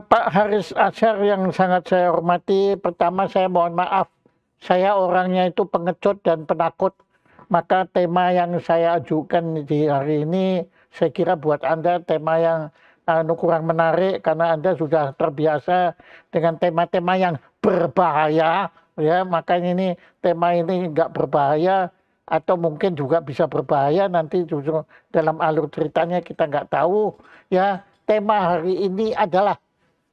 Pak Haris Azhar yang sangat saya hormati, pertama saya mohon maaf, saya orangnya itu pengecut dan penakut. Maka tema yang saya ajukan di hari ini, saya kira buat Anda tema yang kurang menarik karena Anda sudah terbiasa dengan tema-tema yang berbahaya, ya. Makanya ini tema ini nggak berbahaya atau mungkin juga bisa berbahaya nanti justru dalam alur ceritanya kita nggak tahu, ya. Tema hari ini adalah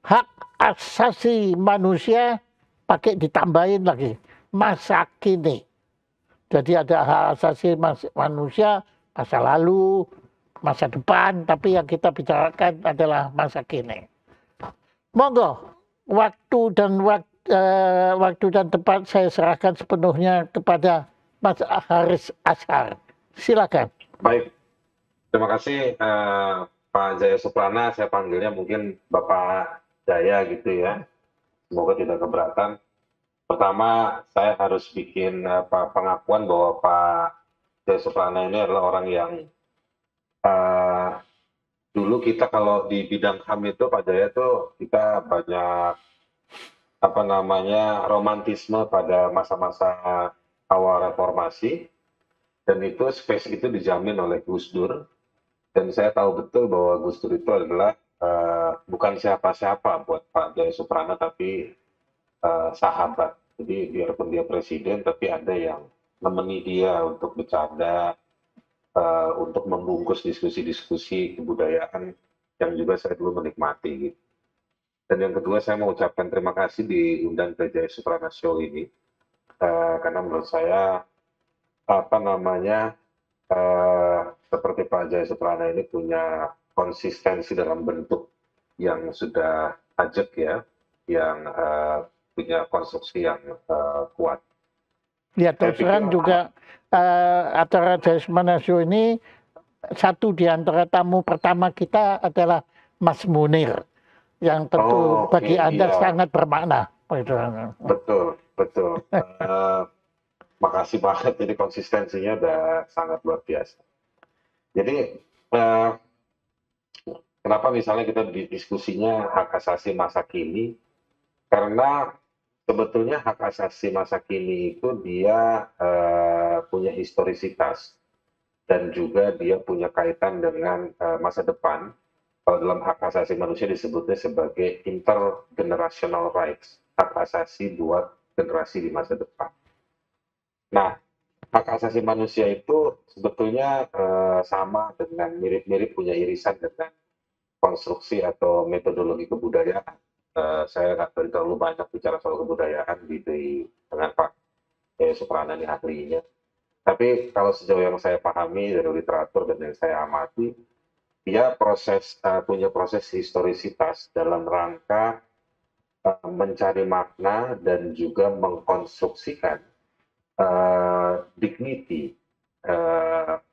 hak asasi manusia pakai ditambahin lagi masa kini. Jadi ada hak asasi manusia masa lalu, masa depan, tapi yang kita bicarakan adalah masa kini. Monggo, waktu dan tempat saya serahkan sepenuhnya kepada Mas Haris Azhar. Silakan. Baik, terima kasih Pak Jaya Suprana, saya panggilnya mungkin Bapak Jaya gitu ya. Semoga tidak keberatan. Pertama, saya harus bikin pengakuan bahwa Pak Jaya Suprana ini adalah orang yang eh, dulu kita kalau di bidang HAM itu Pak Jaya tuh kita banyak apa namanya romantisme pada masa-masa awal reformasi, dan itu space itu dijamin oleh Gus Dur. Dan saya tahu betul bahwa Gus Dur itu adalah bukan siapa-siapa buat Pak Jaya Suprana, tapi sahabat. Jadi biarpun dia presiden, tapi ada yang nemeni dia untuk bercanda, untuk membungkus diskusi-diskusi kebudayaan yang juga saya dulu menikmati. Gitu. Dan yang kedua, saya mengucapkan terima kasih diundang ke Jaya Suprana Show ini, karena menurut saya apa namanya seperti Pak Jaya Suprana ini punya konsistensi dalam bentuk yang sudah ajak ya, yang punya konstruksi yang kuat. Ya, terus terang juga acara Jaya Suprana Show ini satu di antara tamu pertama kita adalah Mas Munir, yang tentu bagi Anda iya. sangat bermakna. Betul, betul. Makasih banget, jadi konsistensinya udah sangat luar biasa. Jadi kenapa misalnya kita diskusinya hak asasi masa kini? Karena sebetulnya hak asasi masa kini itu dia punya historisitas dan juga dia punya kaitan dengan masa depan. Kalau dalam hak asasi manusia disebutnya sebagai intergenerational rights, hak asasi buat generasi di masa depan. Nah, hak asasi manusia itu sebetulnya sama dengan mirip-mirip punya irisan dengan konstruksi atau metodologi kebudayaan. Saya nggak terlalu banyak bicara soal kebudayaan dengan Pak Suprana ini ahlinya. Tapi kalau sejauh yang saya pahami dari literatur dan yang saya amati, dia punya proses historisitas dalam rangka mencari makna dan juga mengkonstruksikan dignity,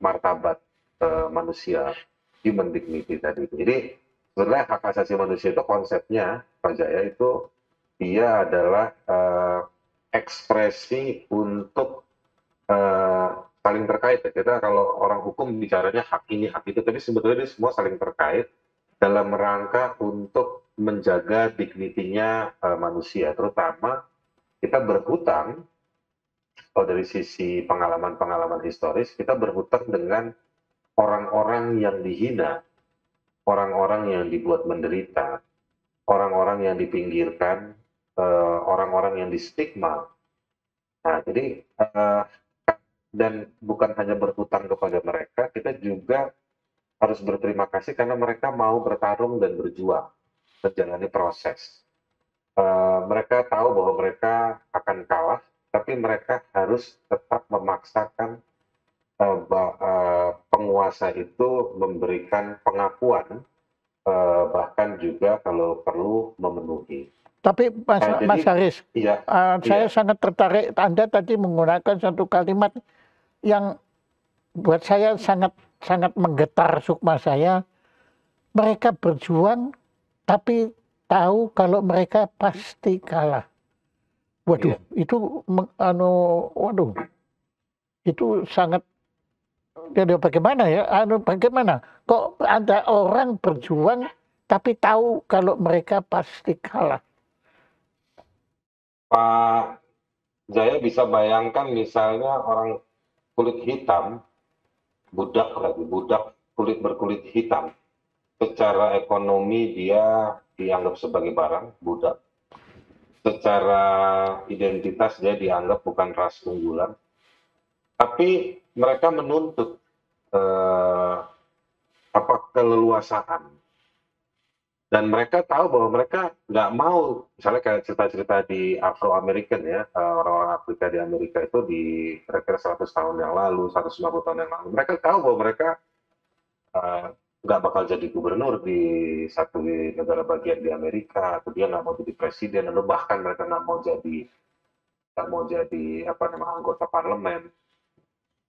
martabat manusia, human dignity tadi. Jadi sebenarnya hak asasi manusia itu konsepnya, Pak Jaya, itu dia adalah ekspresi untuk saling terkait. Ya. Kita kalau orang hukum bicaranya hak ini, hak itu, tapi sebetulnya ini semua saling terkait dalam rangka untuk menjaga dignity-nya manusia, terutama kita berhutang. Kalau dari sisi pengalaman-pengalaman historis, kita berhutang dengan orang-orang yang dihina, orang-orang yang dibuat menderita, orang-orang yang dipinggirkan, orang-orang yang distigma. Nah, jadi dan bukan hanya berhutang kepada mereka, kita juga harus berterima kasih karena mereka mau bertarung dan berjuang, menjalani proses. Mereka tahu bahwa mereka akan kalah, tapi mereka harus tetap memaksakan penguasa itu memberikan pengakuan, bahkan juga kalau perlu memenuhi. Tapi Mas Haris, iya, saya sangat tertarik. Anda tadi menggunakan satu kalimat yang buat saya sangat menggetar sukma saya. Mereka berjuang, tapi tahu kalau mereka pasti kalah. Waduh, itu itu sangat. Jadi bagaimana ya? Bagaimana? Kok ada orang berjuang tapi tahu kalau mereka pasti kalah. Pak Jaya bisa bayangkan misalnya orang kulit hitam, budak kulit berkulit hitam, secara ekonomi dia dianggap sebagai barang, budak. Secara identitas dia dianggap bukan ras unggulan, tapi mereka menuntut eh, apa keleluasaan. Dan mereka tahu bahwa mereka nggak mau, misalnya kayak cerita-cerita di Afro-American ya, orang-orang Afrika di Amerika itu di kira-kira 100 tahun yang lalu, 150 tahun yang lalu. Mereka tahu bahwa mereka eh, nggak bakal jadi gubernur di satu negara bagian di Amerika, atau dia nggak mau jadi presiden, atau bahkan mereka nggak mau jadi apa namanya anggota parlemen.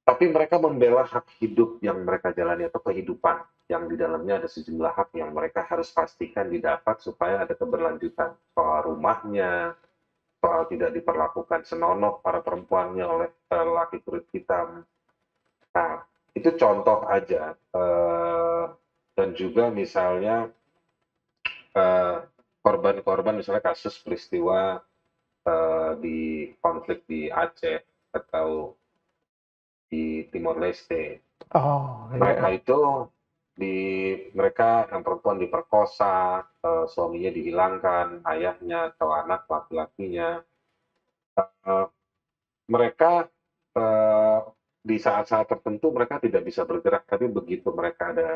Tapi mereka membela hak hidup yang mereka jalani atau kehidupan yang di dalamnya ada sejumlah hak yang mereka harus pastikan didapat supaya ada keberlanjutan. Soal rumahnya, soal tidak diperlakukan senonoh para perempuannya oleh laki kulit hitam. Nah, itu contoh aja. Dan juga misalnya eh, korban-korban misalnya kasus peristiwa di konflik di Aceh atau di Timor Leste. Oh, Mereka ya. itu mereka yang perempuan diperkosa, suaminya dihilangkan, ayahnya atau anak laki-lakinya. Eh, mereka di saat-saat tertentu mereka tidak bisa bergerak, tapi begitu mereka ada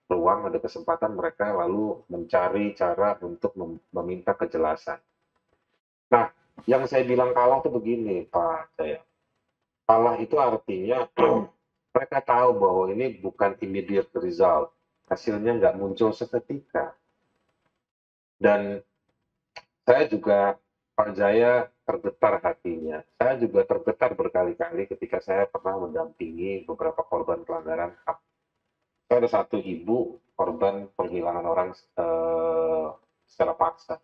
ruang, ada kesempatan, mereka lalu mencari cara untuk meminta kejelasan. Nah, yang saya bilang kalah itu begini, Pak Jaya. Kalah itu artinya mereka tahu bahwa ini bukan immediate result. Hasilnya nggak muncul seketika. Dan saya juga, Pak Jaya, tergetar hatinya. Saya juga tergetar berkali-kali ketika saya pernah mendampingi beberapa korban pelanggaran HAM. Saya ada satu ibu korban penghilangan orang secara paksa.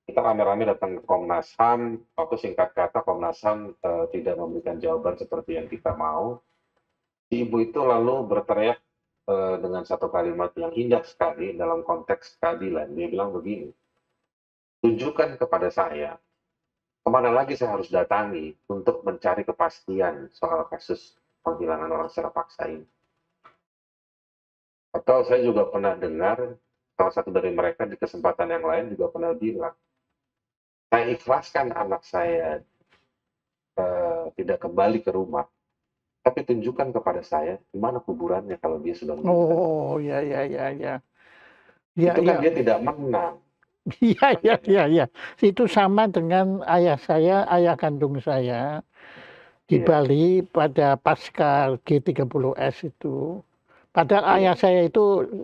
Kita rame-rame datang ke Komnas HAM, waktu singkat kata Komnas HAM tidak memberikan jawaban seperti yang kita mau. Ibu itu lalu berteriak dengan satu kalimat yang indah sekali dalam konteks keadilan. Dia bilang begini, tunjukkan kepada saya kemana lagi saya harus datangi untuk mencari kepastian soal kasus penghilangan orang secara paksa ini. Atau saya juga pernah dengar salah satu dari mereka di kesempatan yang lain juga pernah bilang, saya ikhlaskan anak saya tidak kembali ke rumah, tapi tunjukkan kepada saya di mana kuburannya kalau dia sudah meninggal. Oh, ya, ya, ya, ya. Ya, Itu kan ya. dia tidak menang. Iya, iya, iya, iya. Itu sama dengan ayah saya, ayah kandung saya di Iya, Bali pada pasca G30S itu. Padahal iya, ayah saya itu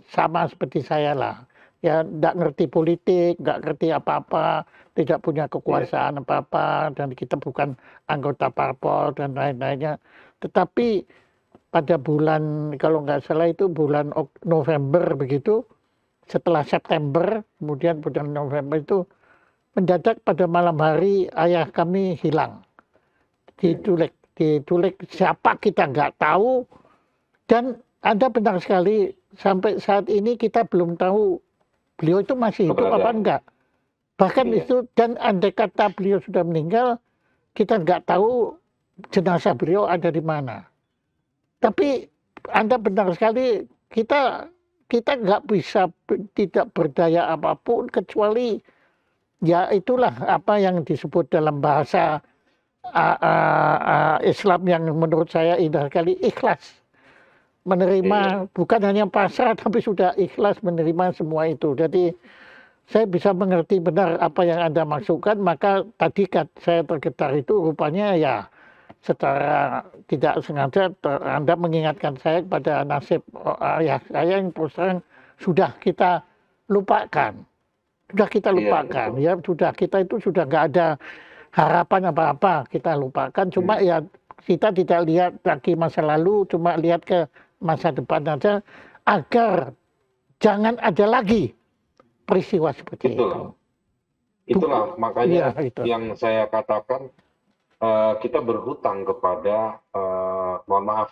sama seperti saya lah. Ya, nggak ngerti politik, nggak ngerti apa-apa, tidak punya iya, kekuasaan apa-apa, dan kita bukan anggota parpol dan lain-lainnya. Tetapi pada bulan, kalau nggak salah itu bulan November begitu, setelah September, kemudian bulan November itu mendadak pada malam hari ayah kami hilang, iya. diculik siapa kita nggak tahu. Dan Anda benar sekali, sampai saat ini kita belum tahu beliau itu masih hidup apa Keberadaannya. enggak. Bahkan Iya, itu, dan andai kata beliau sudah meninggal, kita nggak tahu jenazah beliau ada di mana. betul. Tapi Anda benar sekali, kita kita nggak bisa tidak berdaya apapun kecuali ya itulah apa yang disebut dalam bahasa Islam yang menurut saya indah sekali, ikhlas. Iya, Menerima, bukan hanya pasrah tapi sudah ikhlas menerima semua itu. Jadi saya bisa mengerti benar apa yang Anda maksudkan, maka tadi saya tergetar itu rupanya ya secara tidak sengaja Anda mengingatkan saya kepada nasib ayah saya yang terus terang sudah kita lupakan. Sudah kita iya, lupakan, betul. ya sudah, kita itu sudah nggak ada harapan apa-apa, kita lupakan. Cuma Hmm, ya kita tidak lihat lagi masa lalu, cuma lihat ke masa depan aja, agar jangan ada lagi peristiwa seperti itu. itulah, itulah Iya makanya itu. yang saya katakan kita berhutang kepada, mohon maaf,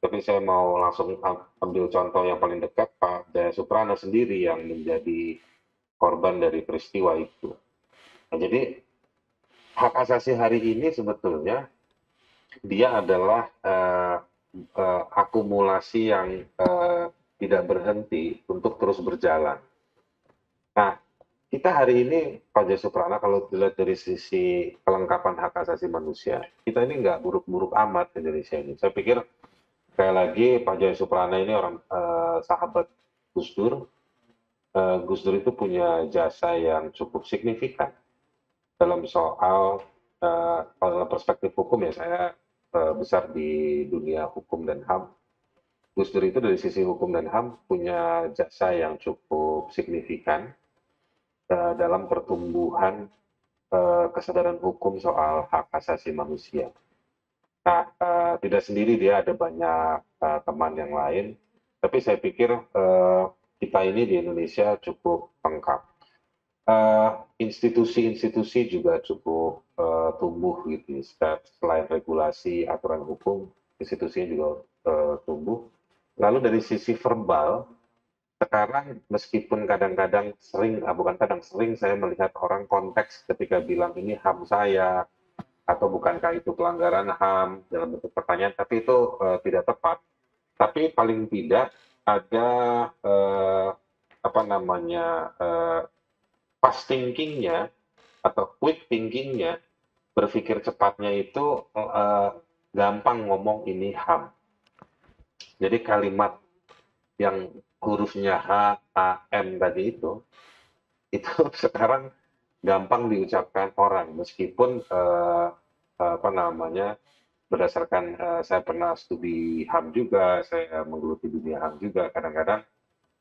Tapi saya mau langsung ambil contoh yang paling dekat, Pak Jaya Suprana sendiri yang menjadi korban dari peristiwa itu. Nah, jadi hak asasi hari ini sebetulnya dia adalah akumulasi yang tidak berhenti untuk terus berjalan. Nah, kita hari ini, Pak Jaya Suprana, kalau dilihat dari sisi kelengkapan hak asasi manusia, kita ini nggak buruk-buruk amat Indonesia ini. Saya pikir sekali lagi Pak Jaya Suprana ini orang sahabat Gus Dur. Gus Dur itu punya jasa yang cukup signifikan dalam soal kalau dalam perspektif hukum ya, saya besar di dunia hukum dan HAM. Gus Dur itu dari sisi hukum dan HAM punya jasa yang cukup signifikan dalam pertumbuhan kesadaran hukum soal hak asasi manusia. Nah, tidak sendiri, dia ada banyak teman yang lain, tapi saya pikir kita ini di Indonesia cukup lengkap. Institusi-institusi juga cukup tumbuh gitu, selain regulasi, aturan hukum, institusinya juga tumbuh. Lalu dari sisi verbal, sekarang meskipun kadang-kadang bukan kadang, sering saya melihat orang konteks ketika bilang ini HAM saya, atau bukankah itu pelanggaran HAM dalam bentuk pertanyaan, tapi itu tidak tepat. Tapi paling tidak ada fast thinking-nya atau quick thinking-nya, berpikir cepatnya itu gampang ngomong ini HAM. Jadi kalimat yang hurufnya H, A, M tadi itu sekarang gampang diucapkan orang, meskipun berdasarkan saya pernah studi HAM juga, saya menggeluti dunia HAM juga, kadang-kadang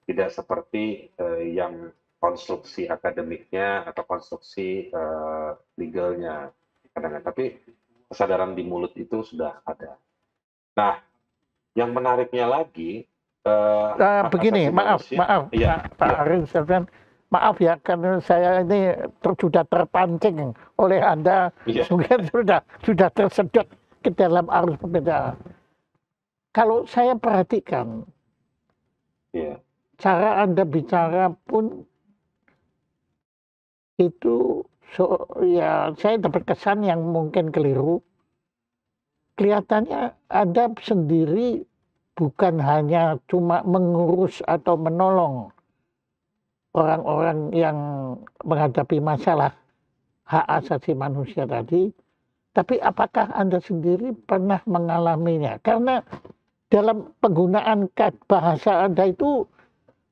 tidak seperti yang konstruksi akademiknya atau konstruksi legalnya kadang-kadang, tapi kesadaran di mulut itu sudah ada. Nah, yang menariknya lagi, begini, maaf, iya, Pak Arif, maaf ya, karena saya ini sudah terpancing oleh Anda, sudah tersedot ke dalam arus pembedaan. Kalau saya perhatikan, cara Anda bicara pun itu, ya saya dapat kesan yang mungkin keliru. Kelihatannya Anda sendiri bukan hanya cuma mengurus atau menolong orang-orang yang menghadapi masalah hak asasi manusia tadi, tapi apakah Anda sendiri pernah mengalaminya? Karena dalam penggunaan bahasa Anda itu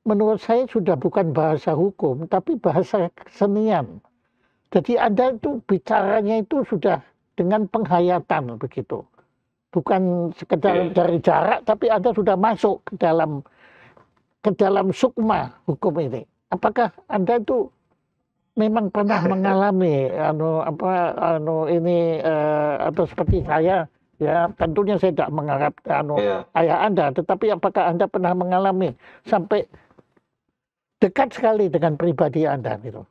menurut saya sudah bukan bahasa hukum, tapi bahasa kesenian. Jadi Anda itu bicaranya itu sudah dengan penghayatan begitu. Bukan sekedar dari jarak, tapi Anda sudah masuk ke dalam sukma hukum ini. Apakah Anda itu memang pernah mengalami atau seperti saya, ya tentunya saya tidak mengharap ayah Anda, tetapi apakah Anda pernah mengalami sampai dekat sekali dengan pribadi Anda gitu?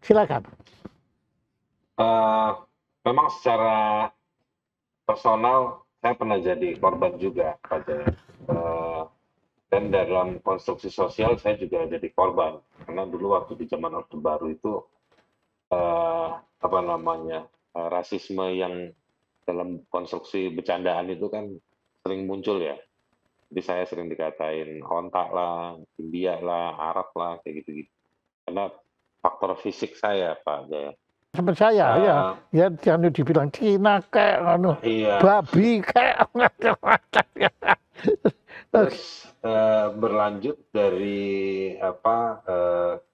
Silakan. Memang secara personal saya pernah jadi korban juga, Pak Jaya. Dan dalam konstruksi sosial saya juga jadi korban, karena dulu waktu di zaman Orde Baru itu rasisme yang dalam konstruksi bercandaan itu kan sering muncul ya. Jadi saya sering dikatain hontak lah, India lah, Arab lah, kayak gitu-gitu. Karena faktor fisik saya, Pak Jaya. Sama saya, ya jangan dibilang Cina kayak babi kayak macam-macam. Terus berlanjut dari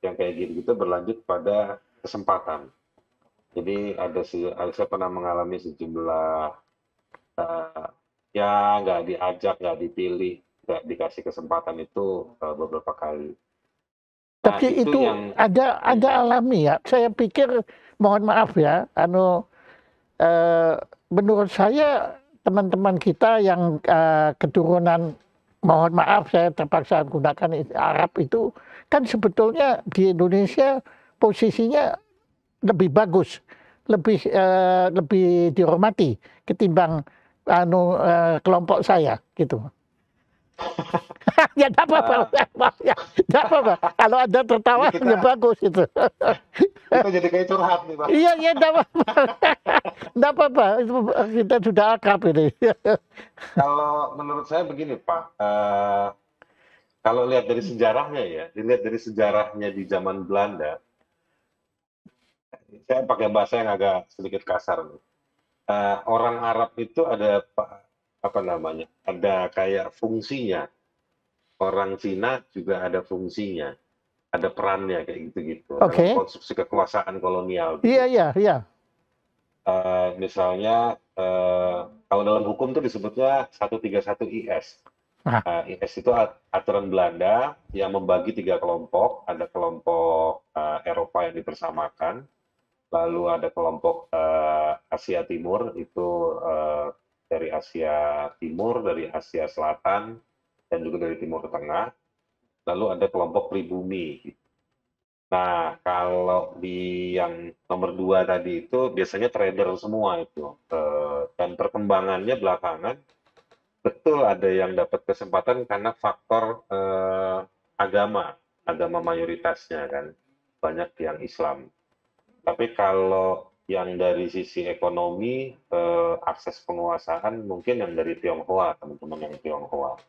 yang kayak gitu berlanjut pada kesempatan. Jadi saya pernah mengalami sejumlah nggak diajak, nggak dipilih, nggak dikasih kesempatan itu beberapa kali. Tapi itu yang ada alami ya. Saya pikir, mohon maaf ya, menurut saya teman-teman kita yang keturunan, mohon maaf saya terpaksa gunakan Arab itu, kan sebetulnya di Indonesia posisinya lebih bagus, lebih dihormati ketimbang kelompok saya gitu. Ya enggak apa-apa, ya enggak apa-apa. Kalau Anda tertawa Ini ya bagus itu. kita jadi kayak curhat nih, Pak. Iya, iya enggak apa-apa. Enggak apa-apa, itu kita sudah akrab ini. Kalau menurut saya begini, Pak, kalau lihat dari sejarahnya ya, dilihat dari sejarahnya di zaman Belanda, saya pakai bahasa yang agak sedikit kasar nih. Orang Arab itu ada apa namanya? Ada kayak fungsinya. Orang Cina juga ada fungsinya, ada perannya kayak gitu-gitu dalam Oke. konstruksi kekuasaan kolonial Iya, dulu. iya, iya. Misalnya kalau dalam hukum itu disebutnya 131 IS. Nah, IS itu aturan Belanda yang membagi 3 kelompok. Ada kelompok Eropa yang dipersamakan, lalu ada kelompok Asia Timur, itu dari Asia Timur, dari Asia Selatan, dan juga dari Timur Tengah. Lalu ada kelompok pribumi. Nah, kalau di yang nomor 2 tadi itu biasanya trader semua itu. Dan perkembangannya belakangan, betul ada yang dapat kesempatan karena faktor agama, agama mayoritasnya kan, banyak yang Islam. Tapi kalau yang dari sisi ekonomi, akses penguasaan mungkin yang dari Tionghoa, teman-teman yang Tionghoa.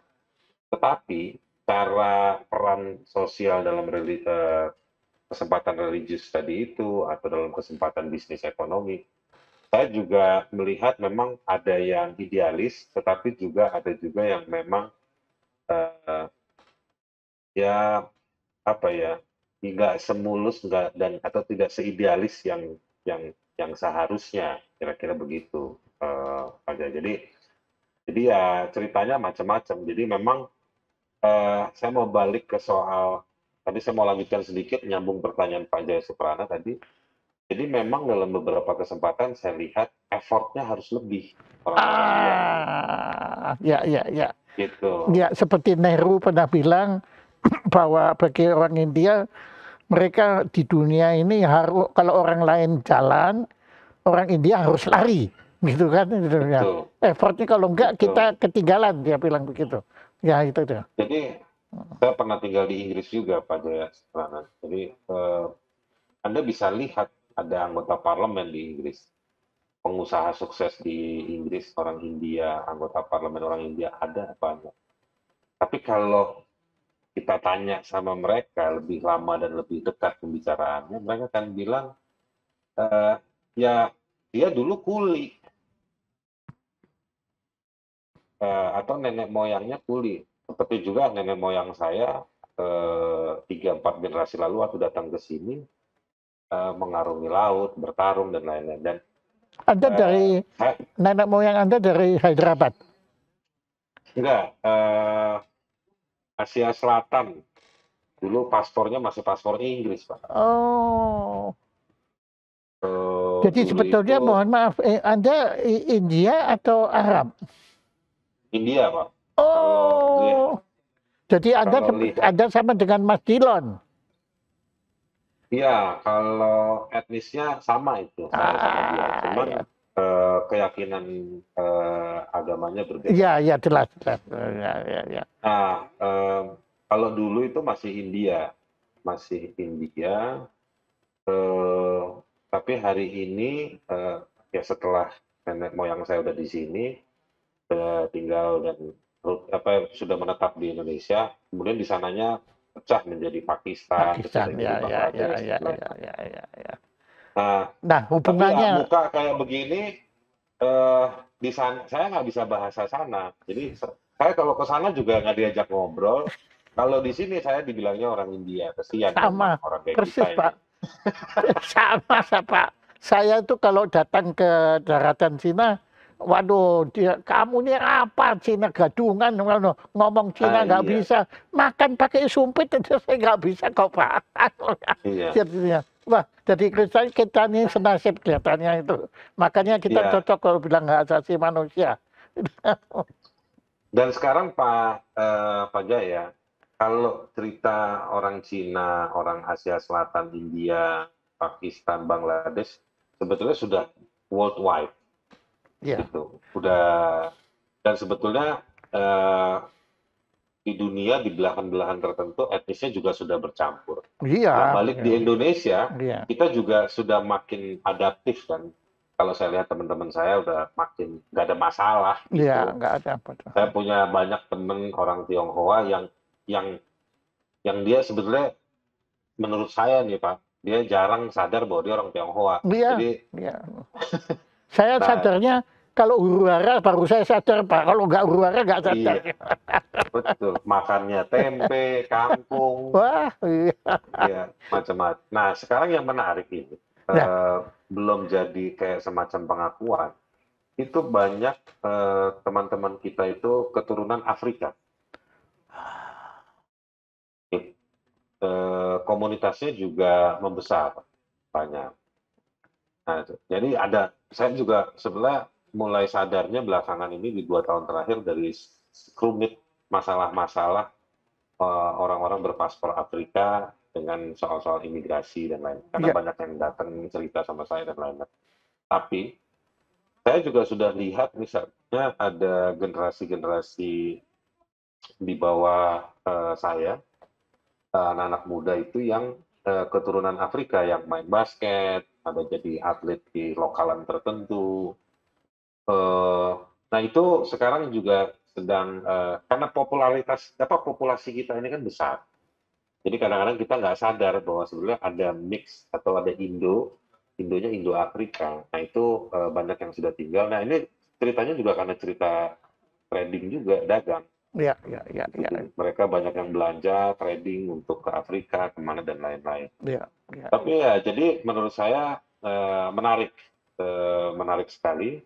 Tetapi cara peran sosial dalam kesempatan religius tadi itu atau dalam kesempatan bisnis ekonomi, saya juga melihat memang ada yang idealis, tetapi juga ada juga yang memang eh, ya apa ya, nggak semulus nggak dan atau tidak seidealis yang seharusnya, kira-kira begitu, aja. Jadi ya ceritanya macam-macam. Jadi memang saya mau balik ke soal tadi, saya mau lanjutkan sedikit nyambung pertanyaan Pak Jaya Suprana tadi. Jadi memang dalam beberapa kesempatan saya lihat effortnya harus lebih orang-orang luar ini, ya, ya, ya. gitu. Ya, seperti Nehru pernah bilang bahwa bagi orang India, mereka di dunia ini harus, kalau orang lain jalan, orang India harus lari, gitu kan? Gitu, ya. Betul, Effortnya kalau enggak kita betul. ketinggalan, dia bilang begitu. Ya itu tuh. Jadi saya pernah tinggal di Inggris juga Pak Jaya Suprana. Jadi Anda bisa lihat ada anggota parlemen di Inggris, pengusaha sukses di Inggris orang India, anggota parlemen orang India ada banyak. Tapi kalau kita tanya sama mereka lebih lama dan lebih dekat pembicaraannya, mereka akan bilang, ya dia dulu kuli, atau nenek moyangnya kuli. Seperti juga nenek moyang saya, 3-4 generasi lalu waktu datang ke sini, mengarungi laut, bertarung, dan lain-lain. Dan Anda dari saya, nenek moyang Anda dari Hyderabad. enggak, Asia Selatan. Dulu paspornya masih paspor Inggris, Pak. Oh, jadi Dulu sebetulnya itu mohon maaf, Anda India atau Arab? India, Pak. Kalau Oh, jadi kalau lihat, Anda sama dengan Mas Dilon. iya, kalau etnisnya sama itu, saya sama dia. Ah, Cuman ya, keyakinan agamanya berbeda. ya, ya jelas, jelas. Ya, ya, ya. Nah, kalau dulu itu masih India, masih India. eh, tapi hari ini, ya setelah nenek moyang saya udah di sini, tinggal dan sudah menetap di Indonesia, kemudian di sananya pecah menjadi Pakistan, pecah Pakistan, menjadi ya, ya, ya, Bangladesh, ya, dan ya, lain-lain. ya, ya, ya. Nah, Nah, tapi ya hubungannya, muka kayak begini, eh di sana saya nggak bisa bahasa sana. Jadi saya kalau ke sana juga nggak diajak ngobrol. Kalau di sini saya dibilangnya orang India. Kesian memang sama orang kayak kita persis ini. Pak, sama Pak. Saya itu kalau datang ke daratan Cina, waduh, kamu ini apa Cina gadungan, ngomong Cina nggak Iya, bisa, makan pakai sumpit itu saya nggak bisa kok Pak. iya, Jadinya, wah, jadi kita ini senasib kelihatannya itu. Makanya kita iya. cocok kalau bilang nggak asasi manusia. Dan sekarang Pak Jaya, kalau cerita orang Cina, orang Asia Selatan, India, Pakistan, Bangladesh, sebetulnya sudah worldwide Ya, gitu. Udah, dan sebetulnya eh, di dunia di belahan-belahan tertentu etnisnya juga sudah bercampur. Iya, Nah, balik iya, di Indonesia, iya, kita juga sudah makin adaptif kan. Kalau saya lihat teman-teman saya udah makin nggak ada masalah iya, gitu. nggak ada apa tuh. Saya punya banyak teman orang Tionghoa yang yang dia sebetulnya menurut saya nih Pak, dia jarang sadar bahwa dia orang Tionghoa. Iya, Jadi, iya. Saya nah sadarnya kalau huru-hara baru saya sadar, Pak. Kalau nggak huru-hara nggak sadar. iya betul, makannya tempe, kangkung, Wah, iya. ya macam-macam. Nah sekarang yang menarik ini, Ya, belum jadi kayak semacam pengakuan, itu banyak teman-teman kita itu keturunan Afrika. Komunitasnya juga membesar banyak. Nah, jadi saya juga sebenarnya mulai sadarnya belakangan ini di 2 tahun terakhir dari rumit masalah-masalah orang-orang berpaspor Afrika dengan soal-soal imigrasi dan lain. Karena iya, banyak yang datang cerita sama saya dan lain-lain. Tapi saya juga sudah lihat misalnya ada generasi-generasi di bawah saya, anak-anak muda itu yang keturunan Afrika yang main basket, ada jadi atlet di lokalan tertentu. Nah itu sekarang juga sedang karena populasi kita ini kan besar. Jadi kadang-kadang kita nggak sadar bahwa sebenarnya ada mix atau ada Indonya Indo-Afrika. Nah itu banyak yang sudah tinggal. Nah ini ceritanya juga karena cerita trading juga, dagang. iya, iya, iya, iya, Jadi mereka banyak yang belanja trading untuk ke Afrika, kemana dan lain-lain. iya, iya, Tapi ya, jadi menurut saya menarik sekali.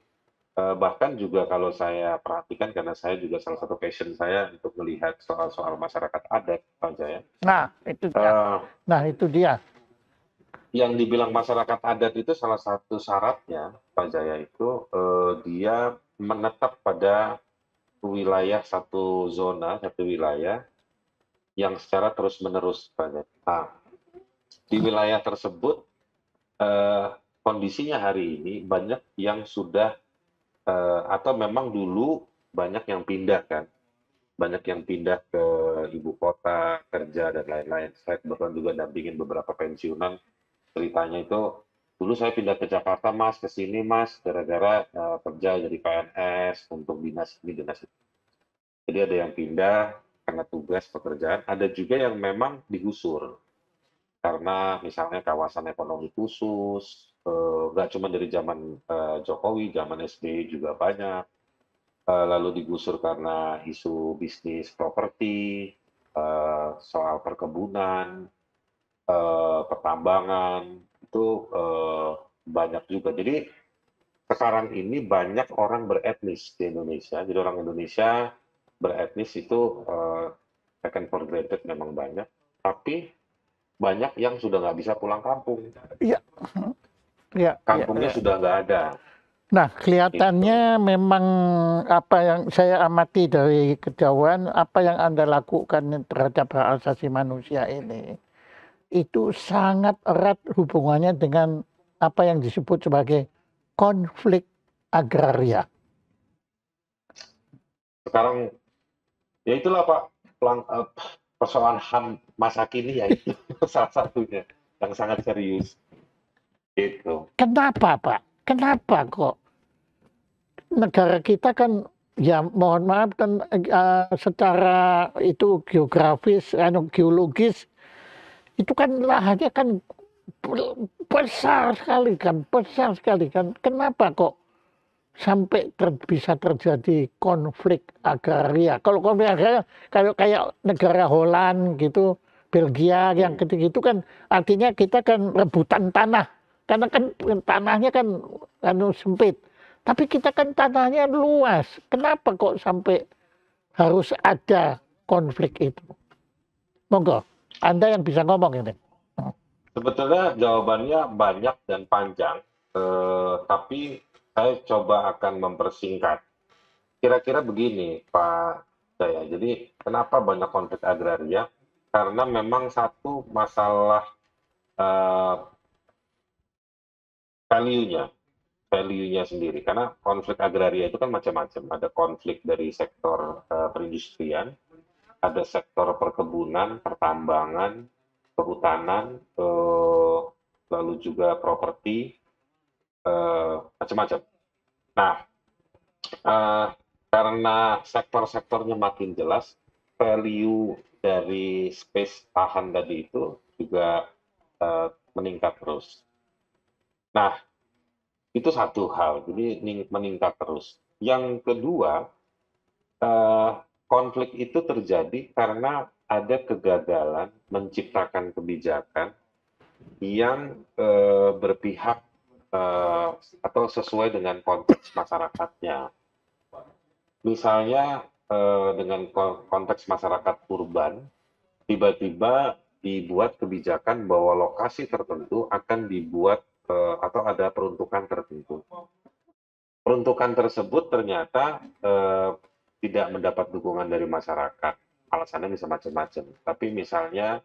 Bahkan juga kalau saya perhatikan, karena saya juga salah satu passion saya untuk melihat soal-soal masyarakat adat, Pak Jaya. Nah, itu dia. Eh, Nah, itu dia. yang dibilang masyarakat adat itu salah satu syaratnya, Pak Jaya itu dia menetap pada wilayah satu zona, satu wilayah yang secara terus-menerus, Pak Jaya. Nah, di wilayah tersebut eh, kondisinya hari ini banyak yang sudah atau memang dulu banyak yang pindah kan, banyak yang pindah ke ibu kota kerja dan lain-lain. Saya kebetulan juga dampingin beberapa pensiunan, ceritanya itu dulu saya pindah ke Jakarta mas, ke sini mas, gara-gara kerja jadi PNS untuk dinas ini dinas itu. Jadi ada yang pindah karena tugas pekerjaan, ada juga yang memang digusur karena misalnya kawasan ekonomi khusus, nggak cuma dari zaman Jokowi, zaman SBY juga banyak, lalu digusur karena isu bisnis properti, soal perkebunan, pertambangan, itu banyak juga. Jadi sekarang ini banyak orang beretnis di Indonesia. Jadi orang Indonesia beretnis itu taken for granted memang banyak, tapi banyak yang sudah nggak bisa pulang kampung. Iya, iya, iya, Kampungnya iya. sudah nggak ada. Nah, Itu. kelihatannya memang apa yang saya amati dari kejauhan, apa yang Anda lakukan terhadap hak asasi manusia ini, itu sangat erat hubungannya dengan apa yang disebut sebagai konflik agraria. Sekarang ya itulah Pak, persoalan HAM masa kini ya itu salah satunya yang sangat serius. Itu. Kenapa, Pak? Kenapa kok negara kita kan ya mohon maaf kan secara itu geografis, geologis itu kan lahannya kan besar sekali kan. Kenapa kok sampai bisa terjadi konflik agraria? Kalau konflik agraria kayak negara Holland gitu, Belgia yang Hmm. ketika itu kan artinya kita kan rebutan tanah. Karena kan tanahnya kan sempit. Tapi kita kan tanahnya luas. Kenapa kok sampai harus ada konflik itu? Monggo, Anda yang bisa ngomong ini. Sebetulnya jawabannya banyak dan panjang, tapi saya coba akan mempersingkat. Kira-kira begini, Pak Jaya. Jadi kenapa banyak konflik agraria? Karena memang satu masalah eh, value-nya, value-nya sendiri. Karena konflik agraria itu kan macam-macam. Ada konflik dari sektor perindustrian, ada sektor perkebunan, pertambangan, kehutanan, lalu juga properti, macam-macam. Nah, eh, karena sektor-sektornya makin jelas, value dari space lahan tadi itu juga meningkat terus. Nah, itu satu hal, jadi meningkat terus. Yang kedua, eh, konflik itu terjadi karena ada kegagalan menciptakan kebijakan yang berpihak atau sesuai dengan konteks masyarakatnya. Misalnya dengan konteks masyarakat urban, tiba-tiba dibuat kebijakan bahwa lokasi tertentu akan dibuat atau ada peruntukan tertentu. Peruntukan tersebut ternyata tidak mendapat dukungan dari masyarakat. Alasannya bisa macam-macam. Tapi misalnya,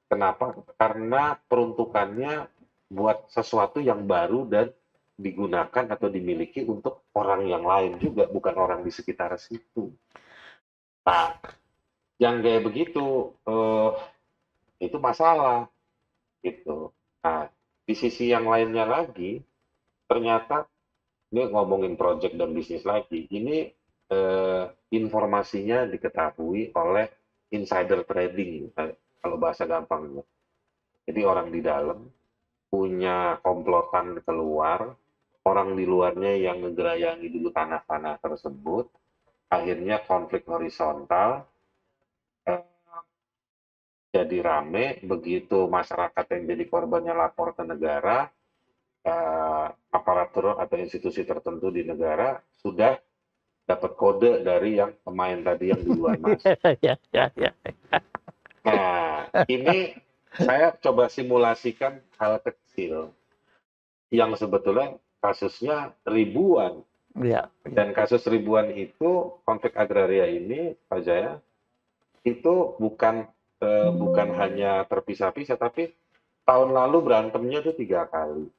kenapa? Karena peruntukannya buat sesuatu yang baru dan digunakan atau dimiliki untuk orang yang lain juga, bukan orang di sekitar situ. Nah, yang kayak begitu itu masalah gitu. Nah, di sisi yang lainnya lagi, ternyata ini ngomongin project dan bisnis lagi, ini informasinya diketahui oleh insider trading, kalau bahasa gampangnya. Jadi orang di dalam punya komplotan keluar, orang di luarnya yang ngegerayangi dulu tanah-tanah tersebut, akhirnya konflik horizontal, eh, jadi rame, begitu masyarakat yang jadi korbannya lapor ke negara, aparatur atau institusi tertentu di negara sudah dapat kode dari yang pemain tadi yang duluan masuk. Ya, ya, ya. Nah, ini saya coba simulasikan hal kecil yang sebetulnya kasusnya ribuan. Ya, ya. Dan kasus ribuan itu, konflik agraria ini, Pak Jaya, itu bukan hanya terpisah-pisah, tapi tahun lalu berantemnya itu 3 kali.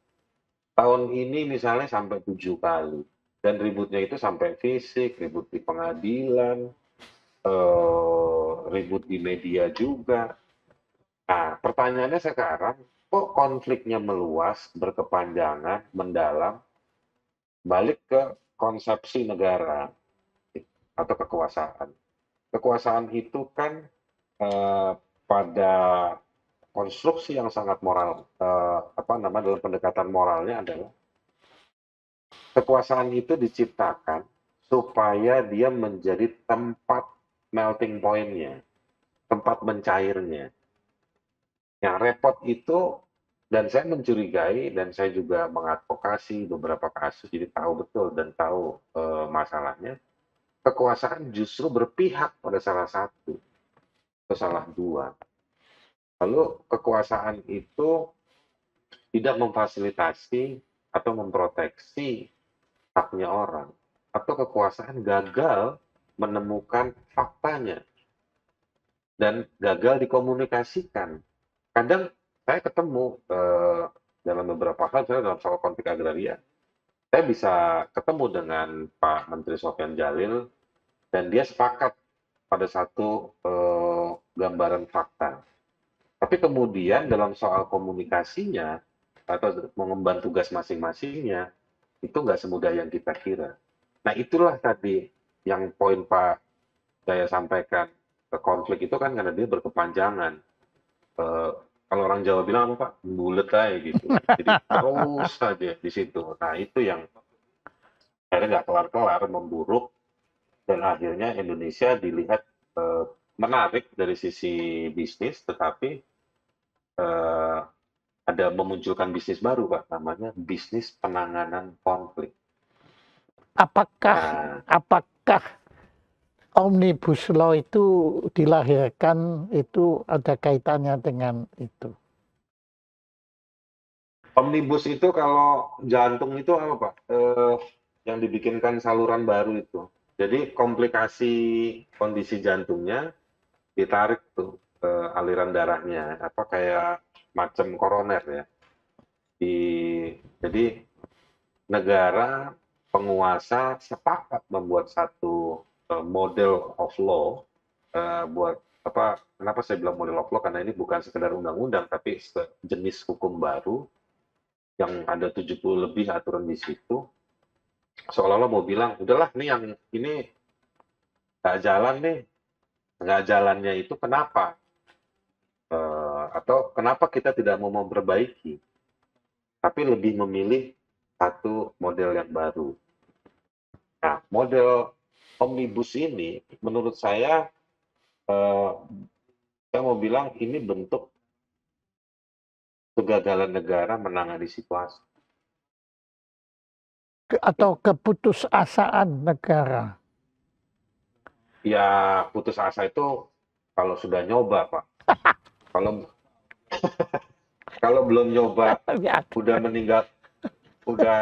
Tahun ini misalnya sampai 7 kali. Dan ributnya itu sampai fisik, ribut di pengadilan, ribut di media juga. Nah, pertanyaannya sekarang, kok konfliknya meluas, berkepanjangan, mendalam, balik ke konsepsi negara atau kekuasaan. Kekuasaan itu kan eh, pada konstruksi yang sangat moral, dalam pendekatan moralnya adalah kekuasaan itu diciptakan supaya dia menjadi tempat melting point-nya, tempat mencairnya. Yang repot itu, dan saya mencurigai, dan saya juga mengadvokasi beberapa kasus, jadi tahu betul dan tahu masalahnya, kekuasaan justru berpihak pada salah satu, atau salah dua. Lalu kekuasaan itu tidak memfasilitasi atau memproteksi haknya orang, atau kekuasaan gagal menemukan faktanya dan gagal dikomunikasikan. Kadang saya ketemu dalam beberapa hal, saya dalam soal konflik agraria, saya bisa ketemu dengan Pak Menteri Sofyan Jalil dan dia sepakat pada satu gambaran fakta. Tapi kemudian dalam soal komunikasinya atau mengemban tugas masing-masingnya, itu nggak semudah yang kita kira. Nah, itulah tadi yang poin Pak saya sampaikan, konflik itu kan karena dia berkepanjangan. Eh, kalau orang Jawa bilang apa Pak? Bulet aja gitu. Jadi terus saja di situ. Nah, itu yang akhirnya nggak kelar-kelar, memburuk, dan akhirnya Indonesia dilihat menarik dari sisi bisnis, tetapi eh, ada memunculkan bisnis baru Pak, namanya bisnis penanganan konflik. Apakah Nah, apakah Omnibus Law itu dilahirkan itu ada kaitannya dengan itu? omnibus itu kalau jantung itu apa Pak? Yang dibikinkan saluran baru itu. Jadi komplikasi kondisi jantungnya ditarik tuh aliran darahnya, apa kayak macam koroner ya. Jadi negara penguasa sepakat membuat satu model of law buat apa, kenapa saya bilang model of law, karena ini bukan sekedar undang-undang, tapi jenis hukum baru yang ada 70 lebih aturan di situ, seolah-olah mau bilang, udahlah nih yang ini nggak jalan nih, nggak jalannya itu kenapa? Atau kenapa kita tidak mau memperbaiki, tapi lebih memilih satu model yang baru. Nah, model omnibus ini menurut eh, saya mau bilang ini bentuk kegagalan negara menangani situasi. Atau keputusasaan negara. Ya, putus asa itu kalau sudah nyoba, Pak. Kalau kalau belum nyoba, Ya, udah meninggal, udah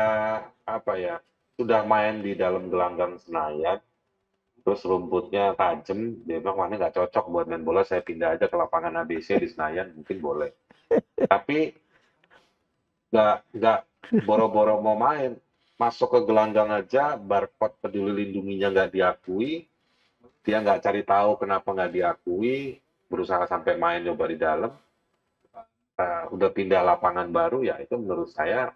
apa ya, sudah main di dalam gelanggang Senayan, terus rumputnya tajam, dia bilang, wah ini nggak cocok buat main bola, saya pindah aja ke lapangan ABC di Senayan, mungkin boleh. Tapi nggak boro-boro mau main, masuk ke gelanggang aja, barcode peduli lindunginya nggak diakui, dia nggak cari tahu kenapa nggak diakui, berusaha sampai main nyoba di dalam, udah pindah lapangan baru, ya itu menurut saya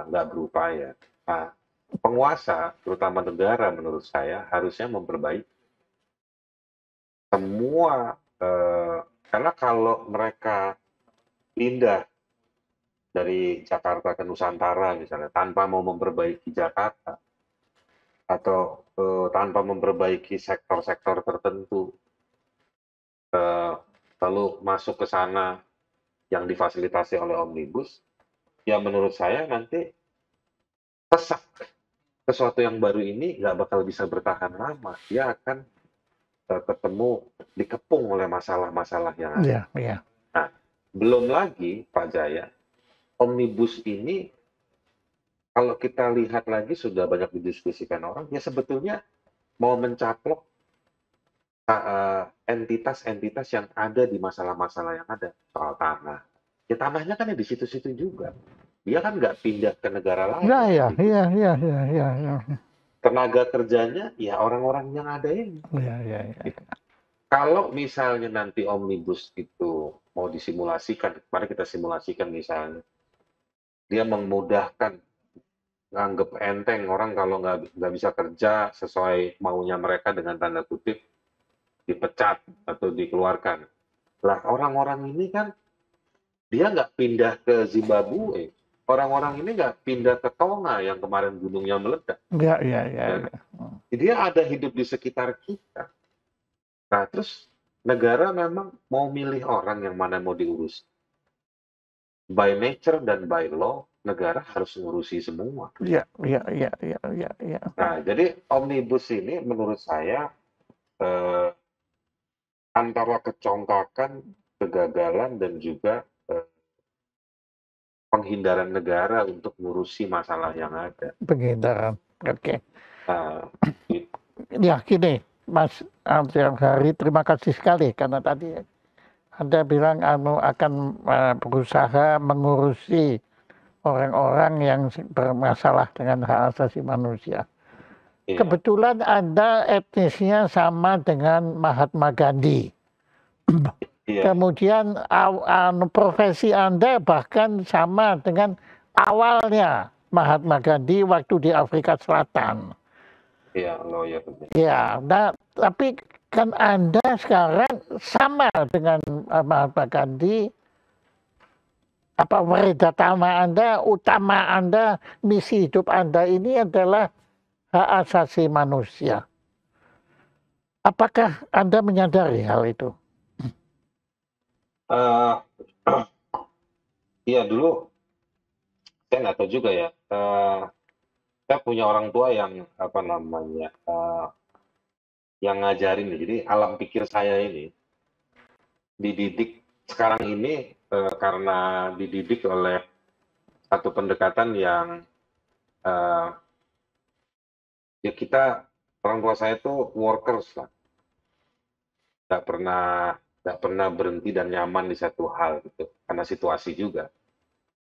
nggak berupaya. Nah, penguasa, terutama negara menurut saya, harusnya memperbaiki semua, karena kalau mereka pindah dari Jakarta ke Nusantara misalnya, tanpa mau memperbaiki Jakarta, atau tanpa memperbaiki sektor-sektor tertentu, eh, lalu masuk ke sana yang difasilitasi oleh Omnibus, ya menurut saya nanti sesak, sesuatu yang baru ini nggak bakal bisa bertahan lama. Dia akan ketemu, dikepung oleh masalah-masalah yang ada. ya, ya. Nah, belum lagi Pak Jaya, Omnibus ini kalau kita lihat lagi sudah banyak didiskusikan orang, ya sebetulnya mau mencaplok entitas-entitas yang ada di masalah-masalah yang ada soal tanah. Ya tanahnya kan ya di situ-situ juga. Dia kan nggak pindah ke negara lain Ya, ya ya, Omnibus. ya, ya, ya, ya, ya, Tenaga kerjanya ya orang-orang yang ada ini. ya, ya, ya. Kalau misalnya nanti Omnibus itu mau disimulasikan, mari kita simulasikan misalnya, dia memudahkan, nganggep enteng orang kalau nggak bisa kerja sesuai maunya mereka dengan tanda kutip dipecat atau dikeluarkan. Lah orang-orang ini kan dia nggak pindah ke Zimbabwe, orang-orang ini nggak pindah ke Tonga yang kemarin gunungnya meledak, Ya, ya, ya, ya kan? ya. Dia ada hidup di sekitar kita. Nah terus negara memang mau milih orang yang mana mau diurus. By nature dan by law, negara harus ngurusi semua. Ya, ya, ya, ya, ya, ya. Nah, jadi omnibus ini menurut saya eh, antara kecongkakan, kegagalan, dan juga penghindaran negara untuk ngurusi masalah yang ada. Penghindaran. Oke. Nah, it- Ya, gini, Mas Hari, terima kasih sekali karena tadi Anda bilang akan berusaha mengurusi orang-orang yang bermasalah dengan hak asasi manusia. iya, Kebetulan Anda etnisnya sama dengan Mahatma Gandhi. iya, Kemudian profesi Anda bahkan sama dengan awalnya Mahatma Gandhi waktu di Afrika Selatan. iya, lawyer. Ya, nah, tapi kan Anda sekarang sama dengan Mahatma Gandhi. Apa utama Anda, misi hidup Anda ini adalah hak asasi manusia. Apakah Anda menyadari hal itu? Eh, iya dulu saya nggak tahu juga ya. Saya punya orang tua yang apa namanya, yang ngajarin. Jadi alam pikir saya ini dididik sekarang ini karena dididik oleh satu pendekatan yang eh, ya kita, orang tua saya tuh workers lah, nggak pernah nggak pernah berhenti dan nyaman di satu hal gitu karena situasi juga.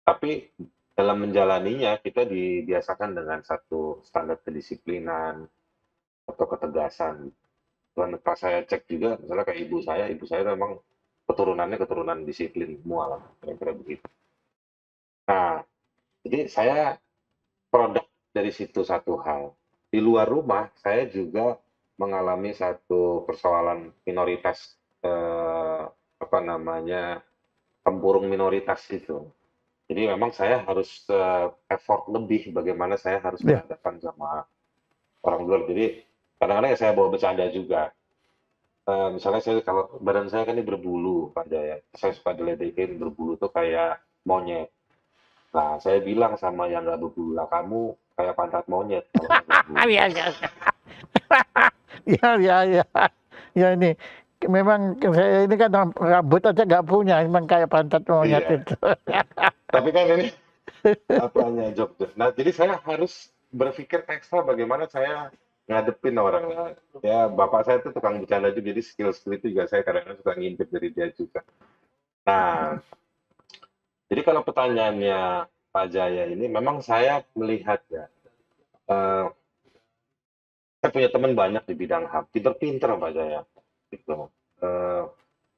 Tapi dalam menjalaninya kita dibiasakan dengan satu standar kedisiplinan atau ketegasan. Dan pas saya cek juga, misalnya kayak ibu saya memang keturunannya keturunan disiplin semua lah, kira-kira begitu. Nah, jadi saya produk dari situ satu hal. Di luar rumah, saya juga mengalami satu persoalan minoritas, apa namanya, tempurung minoritas itu. Jadi memang saya harus effort lebih bagaimana saya harus Ya. berhadapan sama orang luar. Jadi kadang-kadang ya saya bawa bercanda juga. Misalnya saya kalau badan saya kan ini berbulu, Pak Jaya. Saya suka diledekin berbulu tuh kayak monyet. Nah, saya bilang sama yang nggak berbulu, lah kamu kayak pantat monyet kalau nggak berbulu. Ya, ya, ya, ya, ya, ya ini memang saya ini kan rambut aja nggak punya, memang kayak pantat monyet Iya, itu. tapi kan ini apanya Jogja. Nah, jadi saya harus berpikir ekstra bagaimana saya ngadepin orang lain. Ya, bapak saya tuh tukang bercanda juga, jadi skill-skill itu juga saya kadang-kadang suka ngintip dari dia juga. Nah, jadi kalau pertanyaannya Pak Jaya ini, memang saya melihat ya, eh, saya punya teman banyak di bidang HAM, pinter-pinter Pak Jaya. Gitu. Eh,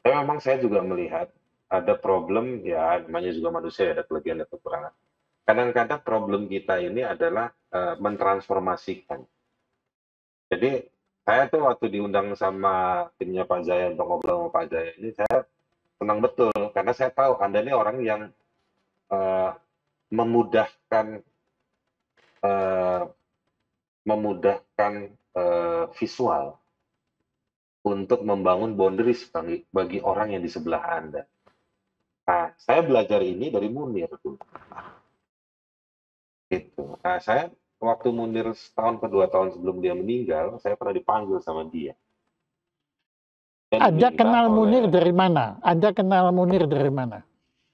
tapi memang saya juga melihat ada problem, ya namanya juga manusia, ada kelebihan dan kekurangan. Kadang-kadang problem kita ini adalah mentransformasikan. Jadi saya tuh waktu diundang sama timnya Pak Jaya untuk ngobrol sama Pak Jaya ini, saya senang betul karena saya tahu Anda ini orang yang eh, memudahkan eh, memudahkan visual untuk membangun boundaries bagi orang yang di sebelah Anda. Nah, saya belajar ini dari Munir tuh. Gitu. Nah, saya waktu Munir setahun ke 2 tahun sebelum dia meninggal, saya pernah dipanggil sama dia. Saya Anda diminta kenal Munir oleh dari mana? Anda kenal Munir dari mana?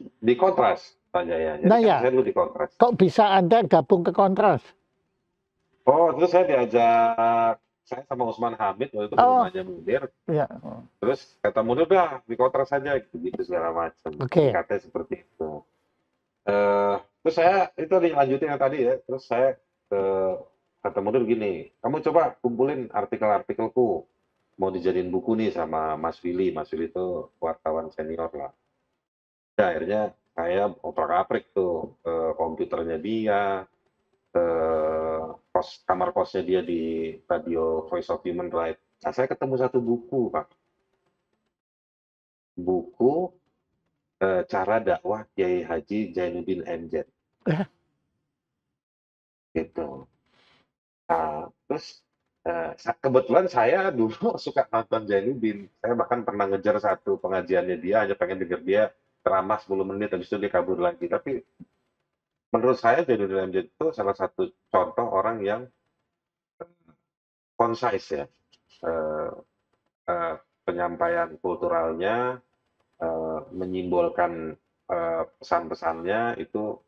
di Kontras, Pak Jaya. Jadi Nah kan ya, saya dulu di Kontras. kok bisa Anda gabung ke Kontras? Oh, terus saya diajak, saya sama Usman Hamid waktu itu ke Oh, rumahnya Munir. ya, Terus kata Munir, dah di Kontras saja, gitu segala macam. oke. Dikatanya seperti itu. Terus saya itu dilanjutin yang tadi ya. Terus saya kata Munir gini, kamu coba kumpulin artikel-artikelku. Mau dijadiin buku nih sama Mas Willy. Mas Willy itu wartawan senior lah. Nah, akhirnya saya oprak-aprik tuh komputernya dia, kamar kosnya dia di Radio Voice of Human Rights. Nah, saya ketemu satu buku, Pak. Buku Cara Dakwah Kiai Haji Zainuddin MZ. Eh, Gitu. Nah, terus kebetulan saya dulu suka nonton Zainuddin. Saya bahkan pernah ngejar satu pengajiannya dia, hanya pengen denger dia ceramah 10 menit, habis itu dia kabur lagi. Tapi menurut saya Zainuddin MZ itu salah satu contoh orang yang concise ya. Eh, eh, Penyampaian kulturalnya, menyimbolkan pesan-pesannya itu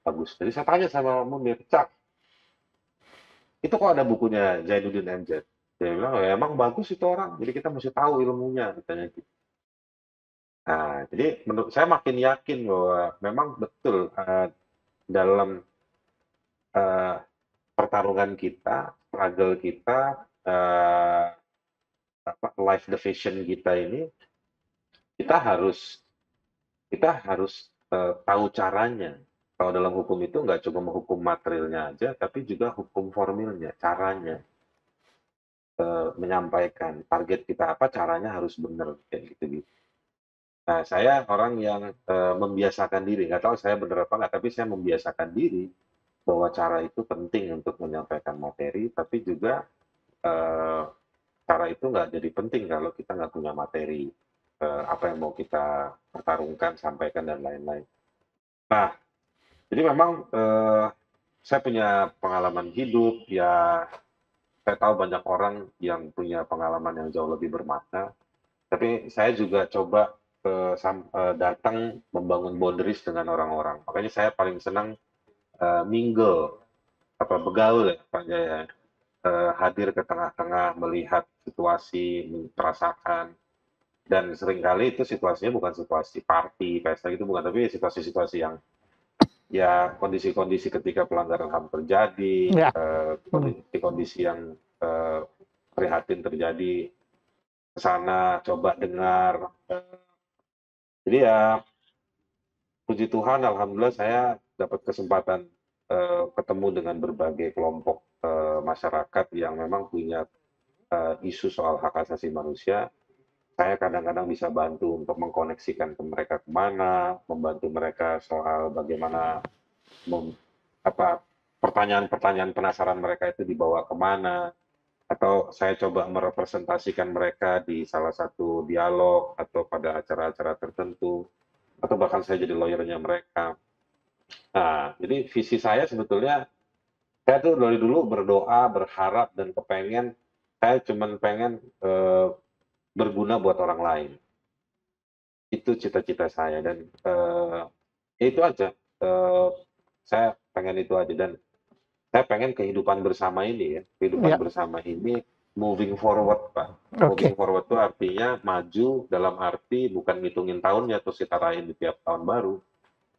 bagus. Jadi saya tanya sama Munir, Cak, itu kok ada bukunya Zainuddin MZ? Dia bilang, "Oh, ya, emang bagus itu orang, jadi kita mesti tahu ilmunya," katanya gitu. Nah, jadi menurut saya makin yakin bahwa memang betul dalam eh, pertarungan kita, struggle kita, life division kita ini, kita harus tahu caranya. Kalau dalam hukum itu nggak cuma menghukum materialnya aja, tapi juga hukum formilnya, caranya. Menyampaikan target kita apa, caranya harus benar, kayak gitu. Nah, saya orang yang membiasakan diri, nggak tahu saya benar apa nggak, tapi saya membiasakan diri bahwa cara itu penting untuk menyampaikan materi, tapi juga eh, cara itu nggak jadi penting kalau kita nggak punya materi, apa yang mau kita pertarungkan, sampaikan, dan lain-lain. Nah, jadi memang saya punya pengalaman hidup, ya saya tahu banyak orang yang punya pengalaman yang jauh lebih bermakna, tapi saya juga coba datang membangun boundaries dengan orang-orang. Makanya saya paling senang mingle, begaul ya Pak Jaya, hadir ke tengah-tengah, melihat situasi, merasakan, dan seringkali itu situasinya bukan situasi party, pesta gitu, bukan, tapi situasi-situasi yang ya kondisi-kondisi ketika pelanggaran HAM terjadi, ya, kondisi-kondisi yang prihatin terjadi ke sana, coba dengar. Jadi ya puji Tuhan, alhamdulillah saya dapat kesempatan ketemu dengan berbagai kelompok masyarakat yang memang punya isu soal hak asasi manusia. Saya kadang-kadang bisa bantu untuk mengkoneksikan ke mereka kemana, membantu mereka soal bagaimana apa pertanyaan-pertanyaan penasaran mereka itu dibawa kemana, atau saya coba merepresentasikan mereka di salah satu dialog atau pada acara-acara tertentu, atau bahkan saya jadi lawyernya mereka. Nah, jadi visi saya sebetulnya, saya tuh dari dulu berdoa, berharap, dan kepengen, saya cuman pengen berguna buat orang lain. Itu cita-cita saya dan ya itu aja. Saya pengen itu aja dan saya pengen kehidupan bersama ini ya, kehidupan Ya, bersama ini moving forward, Pak. Moving oke. forward itu artinya maju dalam arti bukan ngitungin tahunnya terus kita rayain di tiap tahun baru,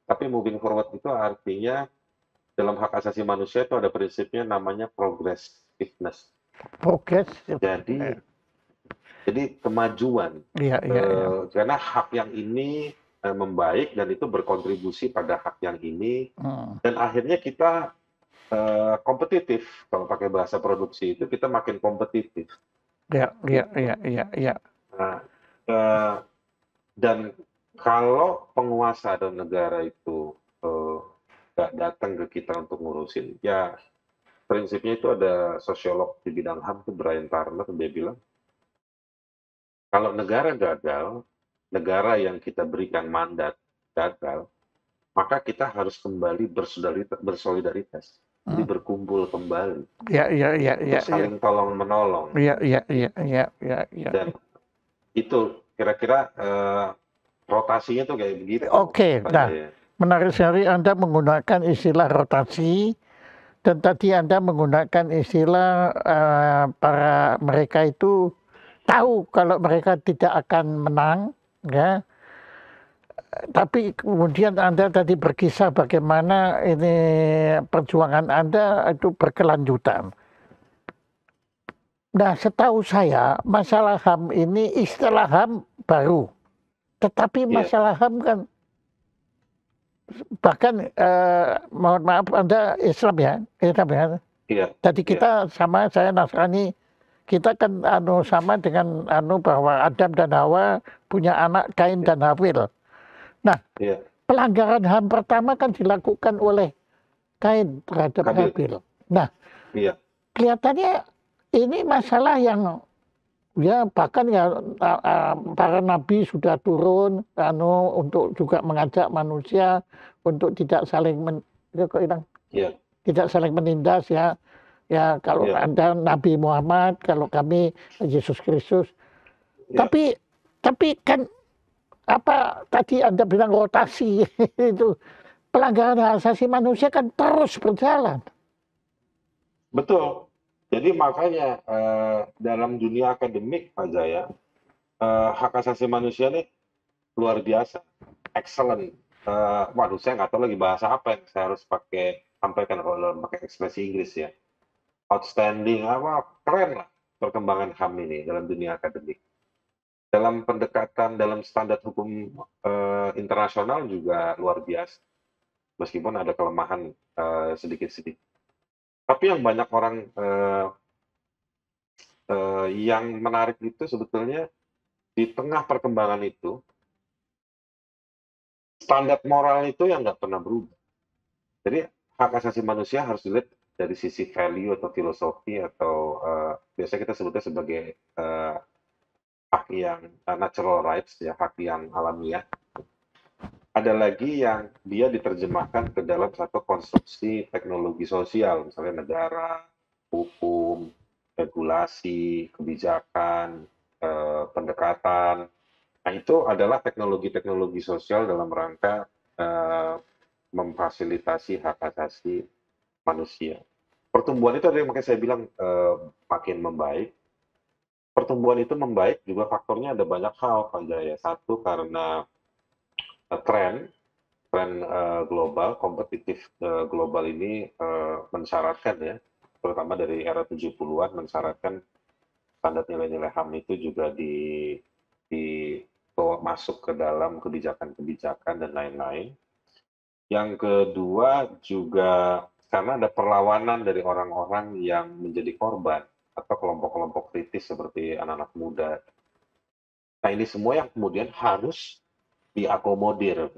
tapi moving forward itu artinya dalam hak asasi manusia itu ada prinsipnya namanya progressiveness. Progres. Jadi kemajuan, Iya, iya, iya. karena hak yang ini membaik dan itu berkontribusi pada hak yang ini, Hmm. dan akhirnya kita kompetitif. Kalau pakai bahasa produksi itu kita makin kompetitif, Iya, iya, iya, gitu. iya, iya. Nah, eee, dan kalau penguasa dan negara itu nggak datang ke kita untuk ngurusin, ya prinsipnya itu ada sosiolog di bidang HAM tuh Brian Turner, dia bilang, kalau negara gagal, negara yang kita berikan mandat gagal, maka kita harus kembali bersolidaritas. Jadi Hmm. berkumpul kembali Iya, iya, iya, iya, untuk iya. saling tolong-menolong. Iya, iya, iya, Gitu. iya, iya, iya. Dan itu kira-kira rotasinya tuh kayak begitu, Oke, Pak nah, Jaya. menarik sekali Anda menggunakan istilah rotasi dan tadi Anda menggunakan istilah para mereka itu tahu kalau mereka tidak akan menang, ya. Tapi kemudian Anda tadi berkisah bagaimana ini perjuangan Anda itu berkelanjutan. Nah, setahu saya masalah HAM ini istilah HAM baru, tetapi Iya, masalah HAM kan bahkan mohon maaf Anda Islam ya, Islam ya. iya, Jadi iya, kita sama saya Nasrani, kita kan sama dengan bahwa Adam dan Hawa punya anak Kain iya, dan Habil. Nah, iya. pelanggaran HAM pertama kan dilakukan oleh Kain terhadap Kabil. Habil. Nah, Iya, kelihatannya ini masalah yang ya bahkan ya para nabi sudah turun untuk juga mengajak manusia untuk tidak saling iya, tidak saling menindas ya. Ya kalau iya, Anda Nabi Muhammad, kalau kami Yesus Kristus. iya. Tapi kan apa tadi Anda bilang rotasi itu pelanggaran hak asasi manusia kan terus berjalan. Betul. Jadi makanya dalam dunia akademik, Pak Jaya, hak asasi manusia nih luar biasa, excellent. Waduh, saya nggak tahu lagi bahasa apa yang saya harus pakai sampaikan kalau dalam pakai ekspresi Inggris ya. Outstanding, apa keren lah perkembangan HAM ini dalam dunia akademik. Dalam pendekatan, dalam standar hukum internasional juga luar biasa, meskipun ada kelemahan sedikit-sedikit. Tapi yang banyak orang yang menarik itu sebetulnya di tengah perkembangan itu, standar moral itu yang nggak pernah berubah. Jadi hak asasi manusia harus dilihat dari sisi value atau filosofi atau biasanya kita sebutnya sebagai hak yang natural rights ya, hak yang alamiah. Ada lagi yang dia diterjemahkan ke dalam satu konstruksi teknologi sosial, misalnya negara, hukum, regulasi, kebijakan, pendekatan. Nah, itu adalah teknologi-teknologi sosial dalam rangka memfasilitasi hak asasi manusia. Pertumbuhan itu ada yang makanya saya bilang makin membaik. Pertumbuhan itu membaik juga faktornya ada banyak hal, Pak Jaya. Satu karena tren global, kompetitif global ini mensyaratkan ya, terutama dari era 70-an mensyaratkan standar nilai-nilai HAM itu juga dibawa masuk ke dalam kebijakan-kebijakan dan lain-lain. Yang kedua juga karena ada perlawanan dari orang-orang yang menjadi korban atau kelompok-kelompok kritis seperti anak-anak muda. Nah, ini semua yang kemudian harus diakomodir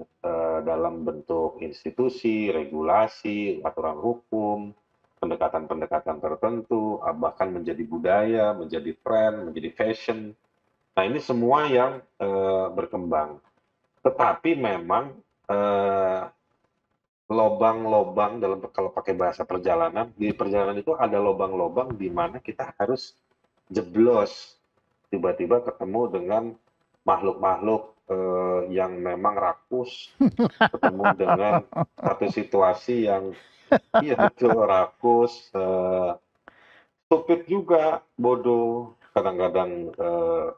dalam bentuk institusi, regulasi, aturan hukum, pendekatan-pendekatan tertentu, bahkan menjadi budaya, menjadi tren, menjadi fashion. Nah, ini semua yang berkembang. Tetapi memang lobang-lobang dalam kalau pakai bahasa perjalanan, di perjalanan itu ada lobang-lobang di mana kita harus jeblos, tiba-tiba ketemu dengan makhluk-makhluk yang memang rakus, ketemu dengan satu situasi yang iya betul rakus, stupid juga, bodoh, kadang-kadang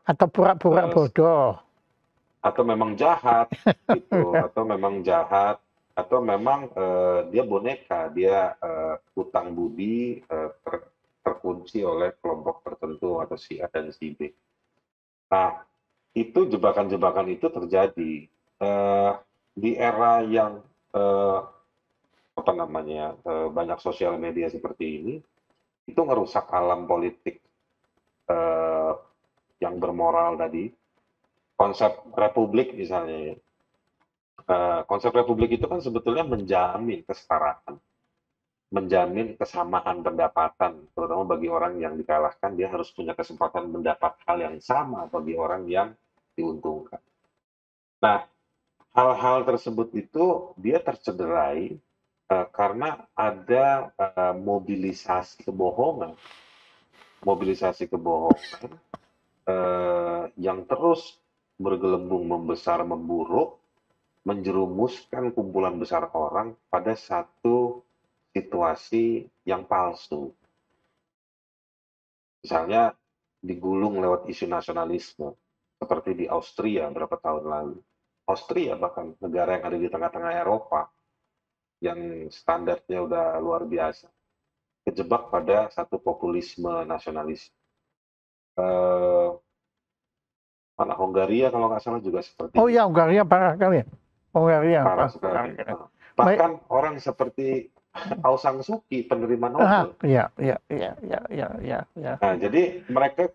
Atau pura-pura eh, bodoh. atau memang jahat gitu, atau memang jahat, atau memang dia boneka, dia hutang budi terkunci oleh kelompok tertentu atau si A dan si B. Nah, itu jebakan-jebakan itu terjadi di era yang eh, apa namanya banyak sosial media seperti ini, itu ngerusak alam politik eh, yang bermoral tadi. Konsep republik misalnya, konsep republik itu kan sebetulnya menjamin kesetaraan, menjamin kesamaan pendapatan, terutama bagi orang yang dikalahkan, dia harus punya kesempatan mendapat hal yang sama bagi orang yang diuntungkan. Nah, hal-hal tersebut itu dia tercederai karena ada mobilisasi kebohongan yang terus bergelembung membesar, memburuk, menjerumuskan kumpulan besar orang pada satu situasi yang palsu. Misalnya digulung lewat isu nasionalisme, seperti di Austria berapa tahun lalu. Austria bahkan negara yang ada di tengah-tengah Eropa, yang standarnya udah luar biasa, kejebak pada satu populisme nasionalis. Eh, Mana Hongaria kalau nggak salah juga seperti Oh itu, ya, Hungaria parah kali ya. Hungaria parah parah sekali. kali. Baik. Bahkan orang seperti Aung San Suu Kyi, penerima Ah, Nobel. ya, ya, ya, ya, ya, ya, ya. Nah, jadi mereka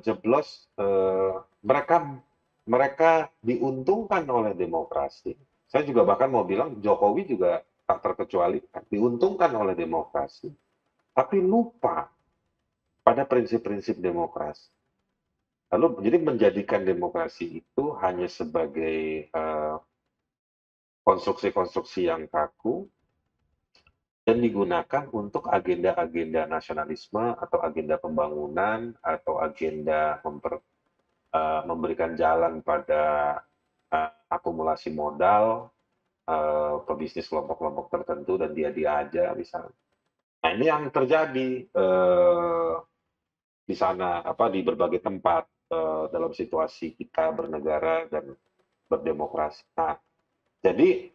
jeblos, mereka mereka diuntungkan oleh demokrasi. Saya juga bahkan mau bilang Jokowi juga tak terkecualikan, diuntungkan oleh demokrasi, tapi lupa pada prinsip-prinsip demokrasi. Lalu jadi menjadikan demokrasi itu hanya sebagai konstruksi-konstruksi yang kaku dan digunakan untuk agenda-agenda nasionalisme atau agenda pembangunan atau agenda memberikan jalan pada akumulasi modal, pebisnis kelompok-kelompok tertentu dan dia-dia aja misalnya. Nah, ini yang terjadi di sana, di berbagai tempat dalam situasi kita bernegara dan berdemokrasi. Nah, jadi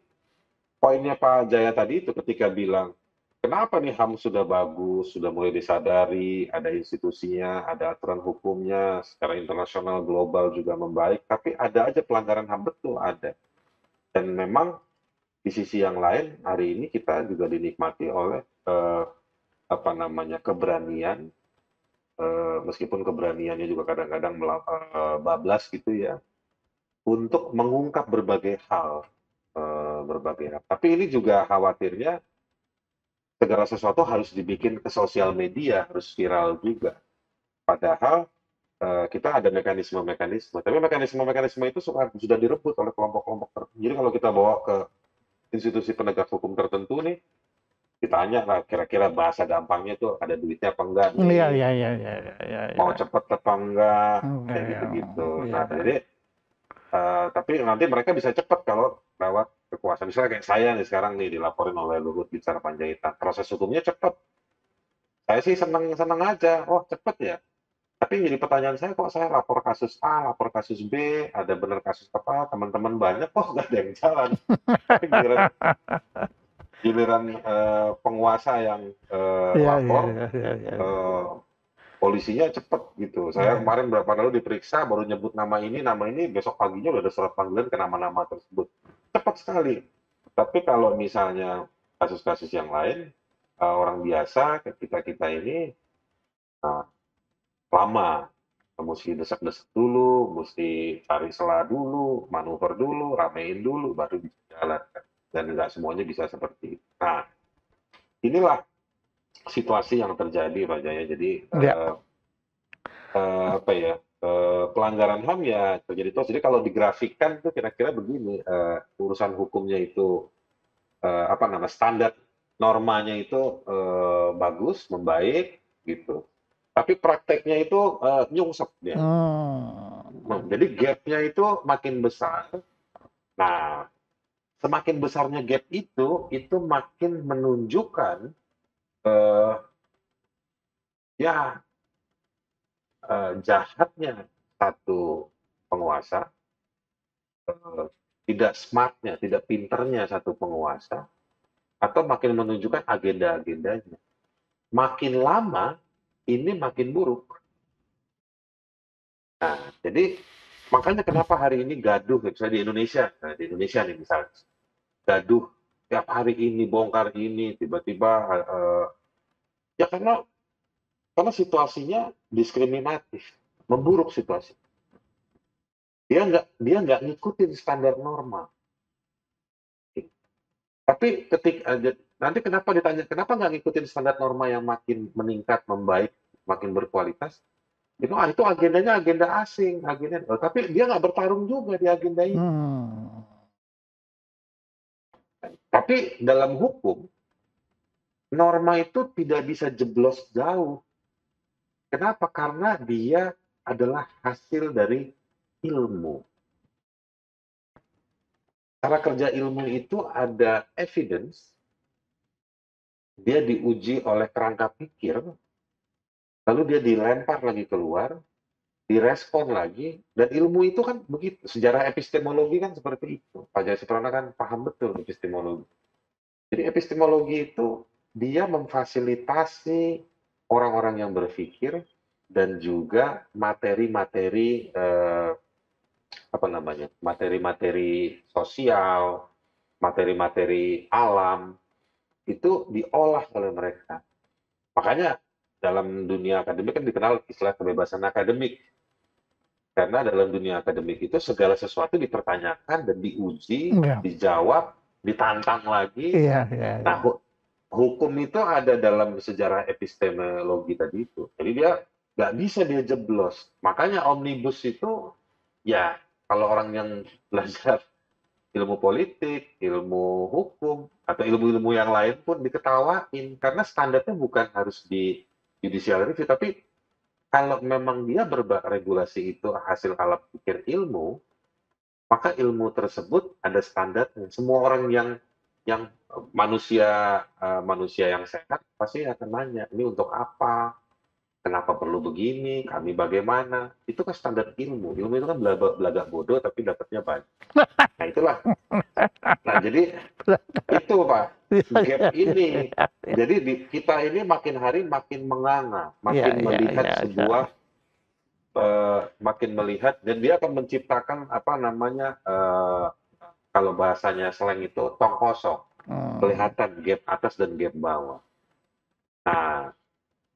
poinnya Pak Jaya tadi itu ketika bilang, kenapa nih HAM sudah bagus, sudah mulai disadari, ada institusinya, ada aturan hukumnya, secara internasional global juga membaik, tapi ada aja pelanggaran HAM, betul ada. Dan memang di sisi yang lain, hari ini kita juga dinikmati oleh keberanian, meskipun keberaniannya juga kadang-kadang bablas gitu ya, untuk mengungkap berbagai hal, Tapi ini juga khawatirnya segala sesuatu harus dibikin ke sosial media, harus viral juga. Padahal kita ada mekanisme-mekanisme, tapi mekanisme-mekanisme itu sudah direbut oleh kelompok-kelompok tertentu. Jadi kalau kita bawa ke institusi penegak hukum tertentu nih, ditanya lah kira-kira bahasa gampangnya tuh ada duitnya apa enggak Iya, nih, iya, iya, iya, iya, iya, mau iya. cepet apa enggak, Iya, kayak iya, gitu-gitu. iya. Nah, jadi tapi nanti mereka bisa cepat kalau lewat kekuasaan. Misalnya kayak saya nih sekarang nih dilaporin oleh Luhut Binsar Panjaitan, proses hukumnya cepat. Saya sih senang-senang aja, oh cepet ya. Tapi jadi pertanyaan saya, kok saya lapor kasus A, lapor kasus B, ada benar kasus apa, teman-teman banyak, kok nggak ada yang jalan. Tapi giliran giliran penguasa yang Iya, iya, lapor, iya, iya, iya. eh, polisinya cepet gitu. Saya kemarin berapa lalu diperiksa, baru nyebut nama ini, besok paginya udah ada surat panggilan ke nama-nama tersebut. Cepat sekali. Tapi kalau misalnya kasus-kasus yang lain, orang biasa, kita ini uh, lama. Mesti desak-desak dulu, mesti cari celah dulu, manuver dulu, ramein dulu, baru bisa jalan. Dan nggak semuanya bisa seperti itu. Nah, inilah situasi yang terjadi, Pak Jaya. Jadi, Ya. apa ya, pelanggaran HAM ya terjadi terus. Jadi kalau digrafikkan itu kira-kira begini, urusan hukumnya itu, apa nama, standar normanya itu bagus, membaik, gitu. Tapi prakteknya itu nyungsep dia. Jadi gapnya itu makin besar. Nah, semakin besarnya gap itu makin menunjukkan ya jahatnya satu penguasa, tidak smartnya, tidak pinternya satu penguasa, atau makin menunjukkan agenda-agendanya. Makin lama ini makin buruk. Nah, jadi makanya kenapa hari ini gaduh, misalnya di Indonesia, di Indonesia nih misalnya, gaduh tiap hari ini bongkar ini, tiba-tiba ya karena situasinya diskriminatif, memburuk situasi. Dia nggak ngikutin standar normal. Tapi nanti kenapa ditanya kenapa nggak ngikutin standar norma yang makin meningkat, membaik, makin berkualitas? Itu agendanya agenda asing, tapi dia nggak bertarung juga di agenda ini. Tapi dalam hukum, norma itu tidak bisa jeblos jauh. Kenapa? Karena dia adalah hasil dari ilmu. Cara kerja ilmu itu ada evidence, dia diuji oleh kerangka pikir, lalu dia dilempar lagi keluar, direspon lagi, dan ilmu itu kan begitu. Sejarah epistemologi kan seperti itu. Pak Jaya Suprana kan paham betul epistemologi. Jadi epistemologi itu dia memfasilitasi orang-orang yang berpikir dan juga materi-materi materi-materi sosial, materi-materi alam itu diolah oleh mereka. Makanya dalam dunia akademik kan dikenal istilah kebebasan akademik. Karena dalam dunia akademik itu segala sesuatu dipertanyakan dan diuji, dijawab, ditantang lagi. Nah, hukum itu ada dalam sejarah epistemologi tadi itu. Jadi nggak bisa dia jeblos. Makanya omnibus itu, ya kalau orang yang belajar ilmu politik, ilmu hukum, atau ilmu-ilmu yang lain pun diketawain. Karena standarnya bukan harus di judicial review, tapi kalau memang dia regulasi itu hasil alat pikir ilmu, maka ilmu tersebut ada standarnya. Semua orang yang manusia yang sehat pasti akan nanya, ini untuk apa? Kenapa perlu begini? Kami bagaimana? Itu kan standar ilmu. Ilmu itu kan belagak bodoh tapi dapatnya banyak. Nah itulah. Nah jadi itu Pak, gap ini. Jadi kita ini makin hari makin menganga, makin melihat sebuah makin melihat, dan dia akan menciptakan apa namanya, kalau bahasanya slang itu tong kosong, kelihatan gap atas dan gap bawah. Nah,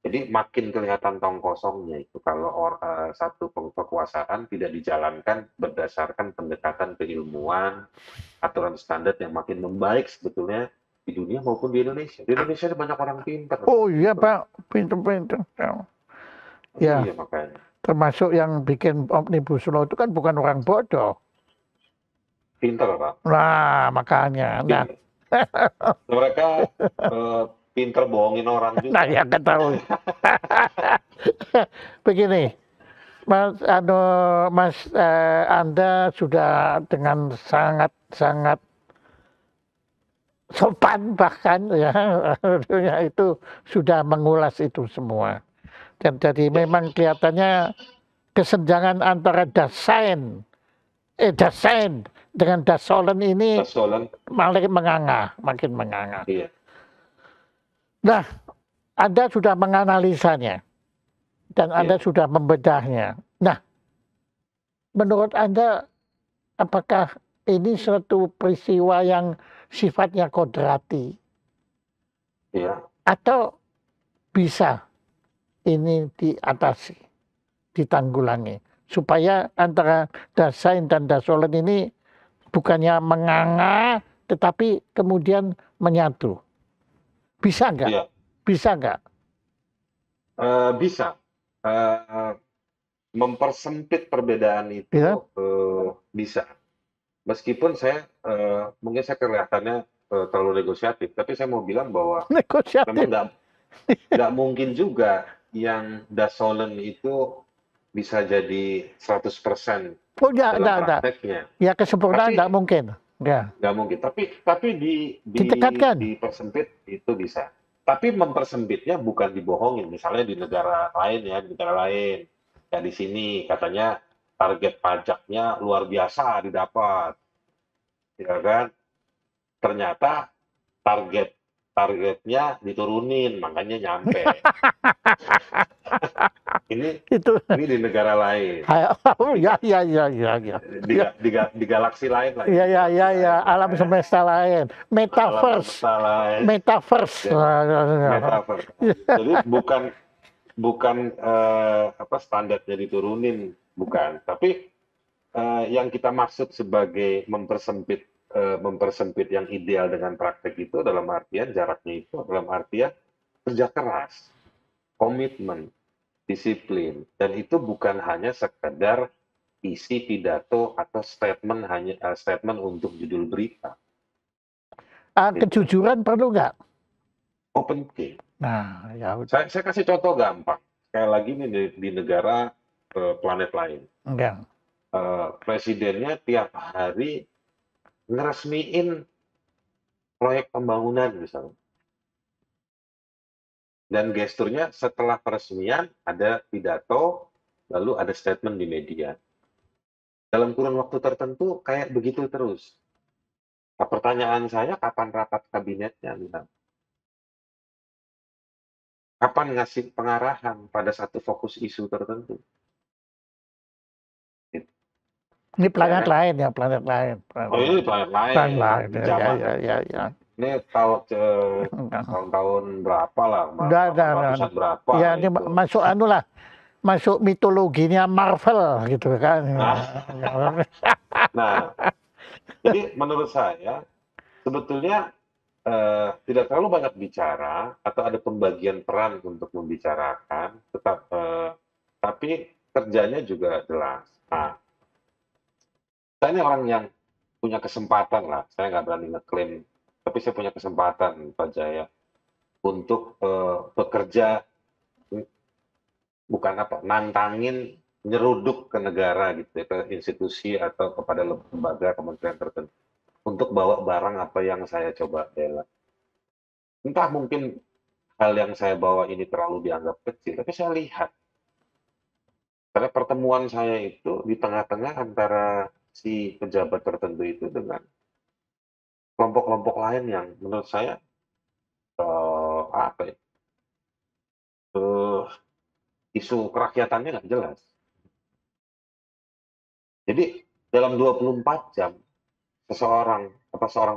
jadi makin kelihatan tong kosongnya itu kalau satu kekuasaan tidak dijalankan berdasarkan pendekatan keilmuan, aturan standar yang makin membaik sebetulnya di dunia maupun di Indonesia. Di Indonesia ada banyak orang pintar. Oh iya Pak, pintar-pintar. Ya. Iya makanya. Termasuk yang bikin Omnibus Law itu kan bukan orang bodoh. Pintar Pak. Nah makanya. Nah. Mereka pintar bohongin orang juga. Nah ya ketahui. Begini, Mas Anda sudah dengan sangat sopan bahkan ya itu sudah mengulas itu semua. Dan jadi memang kelihatannya kesenjangan antara dasain dengan dasolen ini makin menganga. Iya. Nah, Anda sudah menganalisanya. dan Anda sudah membedahnya. Nah, menurut Anda apakah ini suatu peristiwa yang sifatnya kodrati Iya. atau bisa ini diatasi, ditanggulangi supaya antara Dasein dan Dasolen ini bukannya menganga tetapi kemudian menyatu. Bisa nggak? Iya. Bisa nggak? Bisa. Mempersempit perbedaan itu Bisa? bisa. Meskipun saya mungkin saya kelihatannya terlalu negosiatif, tapi saya mau bilang bahwa memang Negosiatif. nggak mungkin juga yang Dasolen itu bisa jadi 100% Oh, enggak, dalam enggak. prakteknya. Ya kesempurnaan Tapi enggak mungkin. Ya. nggak mungkin. Tapi Ditekatkan. dipersempit itu bisa. Tapi mempersempitnya bukan dibohongin. Misalnya di negara lain ya, di negara lain. Ya di sini katanya target pajaknya luar biasa didapat, ya kan? Ternyata targetnya diturunin, makanya nyampe. Ini Itu. ini di negara lain. Oh, Di, ya, ya, ya, ya, ya. di galaksi lain lah. Ya, Di ya, galaksi ya, lain ya. lah, Alam ya. semesta lain. Alam Metaverse. semesta lain. Metaverse. Jadi, metaverse. Jadi bukan apa standarnya diturunin, bukan. Tapi yang kita maksud sebagai mempersempit yang ideal dengan praktek itu dalam artian jaraknya itu dalam artian kerja keras, komitmen, disiplin, dan itu bukan hanya sekedar isi pidato atau statement untuk judul berita. Gitu. Kejujuran perlu nggak? Oh, penting. Nah, ya udah. Saya kasih contoh gampang. Sekali lagi nih di negara planet lain. Enggak. Presidennya tiap hari ngeresmiin proyek pembangunan misalnya. Dan gesturnya setelah peresmian ada pidato, lalu ada statement di media. Dalam kurun waktu tertentu kayak begitu terus. Nah, pertanyaan saya kapan rapat kabinetnya misalnya? Kapan ngasih pengarahan pada satu fokus isu tertentu? Ini Ya planet kan? lain ya, planet lain. Oh ini planet Planet lain. lain. Ya, Zaman ya, ya, ya. ini tahun-tahun berapa lah, Udah, 800-an berapa ya, ini itu. masuk anu lah. Masuk mitologinya Marvel gitu kan. Nah, jadi menurut saya sebetulnya tidak terlalu banyak bicara atau ada pembagian peran untuk membicarakan, tapi kerjanya juga jelas. Nah, saya ini orang yang punya kesempatan lah, saya nggak berani ngeklaim, tapi saya punya kesempatan, Pak Jaya, untuk bekerja, bukan apa, nantangin, nyeruduk ke negara gitu, ke institusi atau kepada lembaga kementerian tertentu, untuk bawa barang apa yang saya coba bela. Entah mungkin hal yang saya bawa ini terlalu dianggap kecil, tapi saya lihat, karena pertemuan saya itu di tengah-tengah antara si pejabat tertentu itu dengan kelompok-kelompok lain yang menurut saya apa ya, isu kerakyatannya nggak jelas. Jadi dalam 24 jam seorang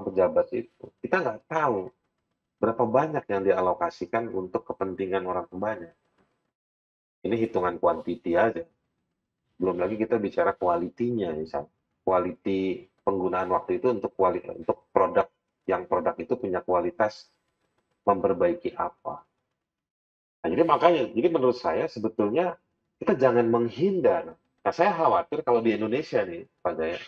pejabat itu kita nggak tahu berapa banyak yang dialokasikan untuk kepentingan orang banyak. Ini hitungan kuantiti aja. Belum lagi kita bicara kualitinya, misalnya kualiti penggunaan waktu itu untuk produk produk itu punya kualitas memperbaiki apa. Nah, jadi menurut saya sebetulnya kita jangan menghindar. Nah, saya khawatir kalau di Indonesia nih, Pak Jaya,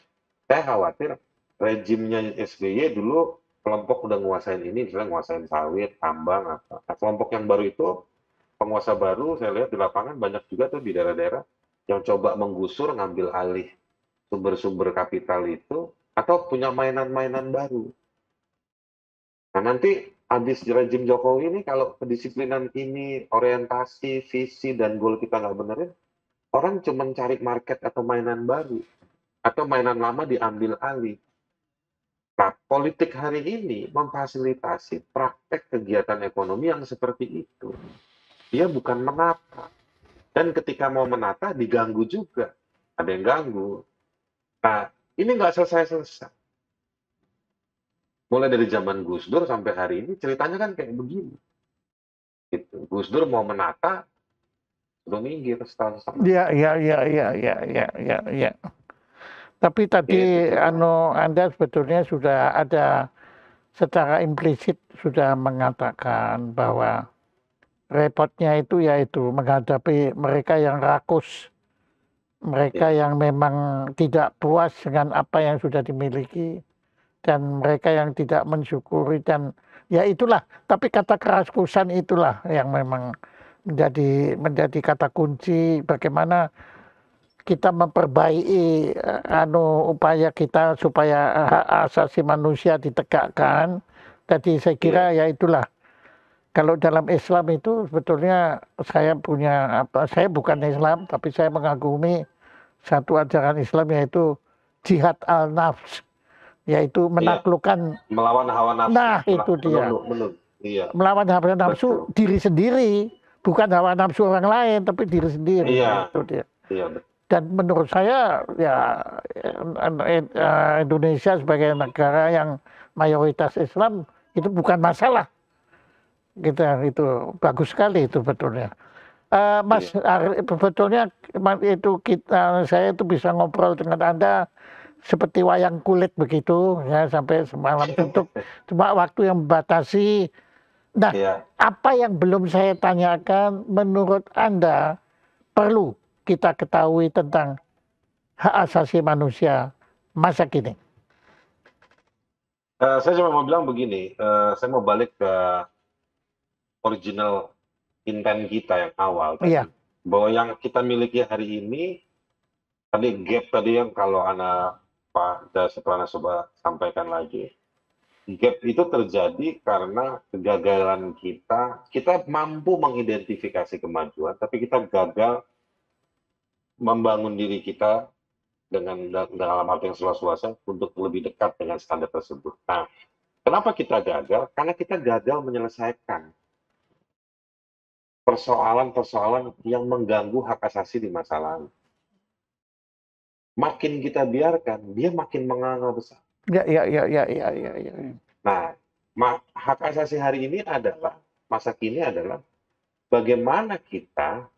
saya khawatir rejimnya SBY dulu kelompok udah nguasain ini, misalnya nguasain sawit, tambang, apa. Nah, kelompok yang baru itu, penguasa baru, saya lihat di lapangan banyak juga tuh di daerah-daerah yang coba menggusur, ngambil alih sumber-sumber kapital itu, atau punya mainan-mainan baru. Nah, nanti habis rejim Jokowi ini, kalau kedisiplinan ini, orientasi, visi, dan goal kita nggak benerin, orang cuma cari market atau mainan baru, atau mainan lama diambil alih. Nah, politik hari ini memfasilitasi praktek kegiatan ekonomi yang seperti itu. Dia bukan menata. Dan ketika mau menata diganggu juga, ada yang ganggu. Nah, ini nggak selesai-selesai. Mulai dari zaman Gus Dur sampai hari ini ceritanya kan kayak begini. Gitu. Gus Dur mau menata, udah minggir setahun-setengah. Ya, ya, ya, ya, ya, ya, ya, ya. Tapi tadi Gitu. Anda sebetulnya sudah ada secara implisit sudah mengatakan bahwa repotnya itu yaitu menghadapi mereka yang rakus, mereka Ya, yang memang tidak puas dengan apa yang sudah dimiliki, dan mereka yang tidak mensyukuri, dan ya itulah. Tapi kata keraskusan itulah yang memang menjadi kata kunci bagaimana kita memperbaiki upaya kita supaya hak asasi manusia ditegakkan. Jadi saya kira iya, ya itulah. Kalau dalam Islam itu sebetulnya saya bukan Islam tapi saya mengagumi satu ajaran Islam yaitu jihad al-nafs, yaitu iya. menaklukkan, Melawan hawa nafsu, nah itu dia, menunduk. Iya, melawan hawa nafsu betul. diri sendiri, bukan hawa nafsu orang lain tapi diri sendiri, Iya, itu dia. iya, betul. Dan menurut saya ya Indonesia sebagai negara yang mayoritas Islam itu bukan masalah, gitu. Itu bagus sekali itu betulnya. Mas Iya. sebetulnya itu saya itu bisa ngobrol dengan Anda seperti wayang kulit begitu ya sampai semalam suntuk. Cuma waktu yang membatasi. Nah, Iya. apa yang belum saya tanyakan menurut Anda perlu kita ketahui tentang hak asasi manusia masa kini? Saya cuma mau bilang begini, saya mau balik ke original intent kita yang awal tadi. Iya, Bahwa yang kita miliki hari ini, tadi gap tadi yang kalau anak Pak Dasaprana coba sampaikan lagi. Gap itu terjadi karena kegagalan kita mampu mengidentifikasi kemajuan, tapi kita gagal membangun diri kita dalam arti yang seluas-luasnya untuk lebih dekat dengan standar tersebut. Nah, kenapa kita gagal? Karena kita gagal menyelesaikan persoalan-persoalan yang mengganggu hak asasi di masa lalu. Makin kita biarkan, dia makin menganga besar. ya, ya, ya, ya, ya, ya, ya. Nah, hak asasi hari ini adalah, masa kini adalah, bagaimana kita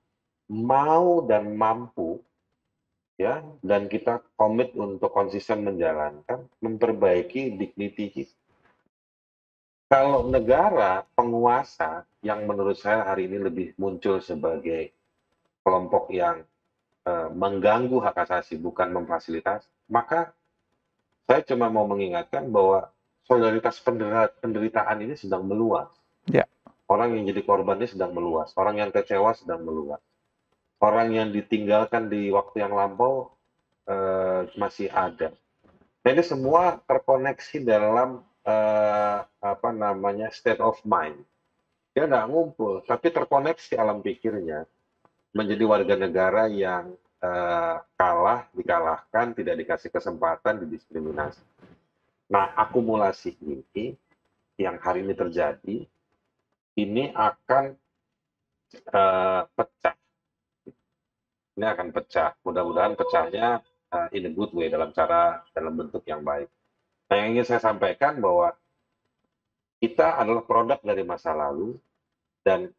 mau dan mampu, ya, dan kita komit untuk konsisten menjalankan, memperbaiki dignity kita. Kalau negara penguasa yang menurut saya hari ini lebih muncul sebagai kelompok yang mengganggu hak asasi bukan memfasilitasi, maka saya cuma mau mengingatkan bahwa solidaritas penderitaan ini sedang meluas. Ya. Orang yang jadi korban ini sedang meluas, orang yang kecewa sedang meluas, orang yang ditinggalkan di waktu yang lampau masih ada. Nah, ini semua terkoneksi dalam state of mind. Dia nggak ngumpul, tapi terkoneksi alam pikirnya menjadi warga negara yang dikalahkan, tidak dikasih kesempatan, didiskriminasi. Nah, akumulasi ini yang hari ini terjadi, ini akan pecah. Ini akan pecah. Mudah-mudahan pecahnya in a good way, dalam bentuk yang baik. Nah, yang ingin saya sampaikan bahwa kita adalah produk dari masa lalu dan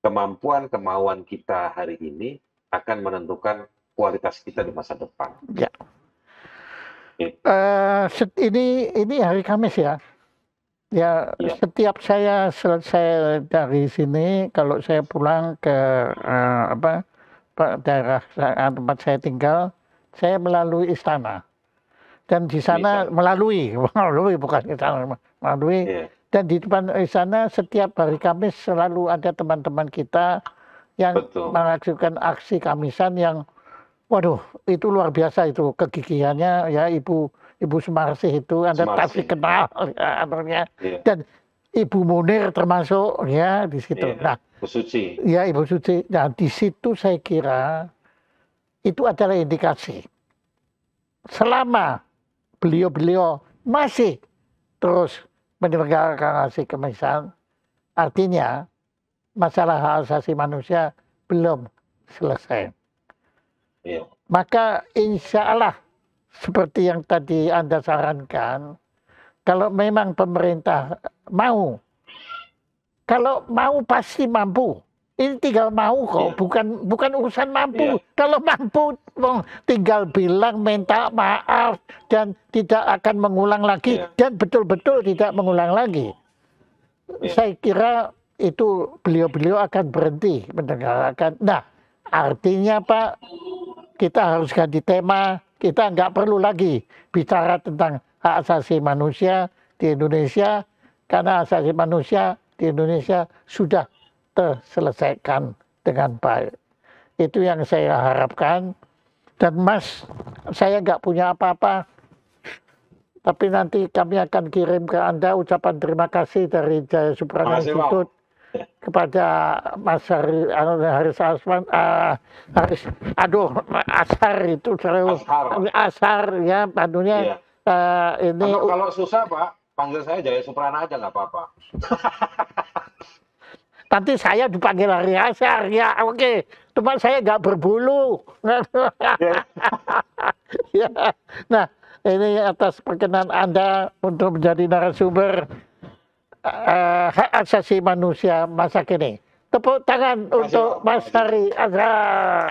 kemampuan-kemauan kita hari ini akan menentukan kualitas kita di masa depan. Ya. Gitu. Ini hari Kamis ya. Ya, Iya. setiap saya selesai dari sini, kalau saya pulang ke daerah tempat saya tinggal, saya melalui istana. Dan di sana Bisa. melalui bukan istana, melalui. Iya. Dan di depan istana setiap hari Kamis selalu ada teman-teman kita yang Betul. melakukan aksi Kamisan yang, waduh, itu luar biasa itu kegigihannya ya. Ibu Sumarsih itu Anda pasti Sumarsih. kenal ya, anunya. Iya. Dan Ibu Munir termasuk ya di situ. Iya. Nah, Bu Suci. ya Ibu Suci. Nah, di situ saya kira itu adalah indikasi selama beliau-beliau masih terus menyelenggarakan aksi Kamisan, artinya masalah hak asasi manusia belum selesai. Iya. Maka insya Allah seperti yang tadi Anda sarankan, kalau memang pemerintah mau, kalau mau pasti mampu. Ini tinggal mau kok, Iya. bukan urusan mampu. Iya. Kalau mampu, tinggal bilang minta maaf dan tidak akan mengulang lagi, Iya. dan betul-betul tidak mengulang lagi. Iya. Saya kira itu beliau-beliau akan berhenti mendengarkan. Nah, artinya Pak, kita harus ganti tema. Kita nggak perlu lagi bicara tentang hak asasi manusia di Indonesia, karena hak asasi manusia di Indonesia sudah terselesaikan dengan baik. Itu yang saya harapkan. Dan Mas, saya nggak punya apa-apa, tapi nanti kami akan kirim ke Anda ucapan terima kasih dari Jaya Suprana Makasih, Pak. Institute kepada Mas Haris Asman, Ashar itu terus Ashar ya, padunya Iya. ini. Kalau susah Pak, panggil saya Jaya Suprana aja nggak apa-apa. Nanti saya dipanggil Hari Ashar ya, oke. Cuma saya nggak berbulu. Ya. Nah, ini atas perkenan Anda untuk menjadi narasumber hak asasi manusia masa kini. Tepuk tangan untuk Mas Hari Ashar.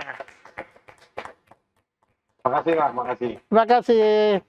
Makasih Pak, makasih. Terima kasih.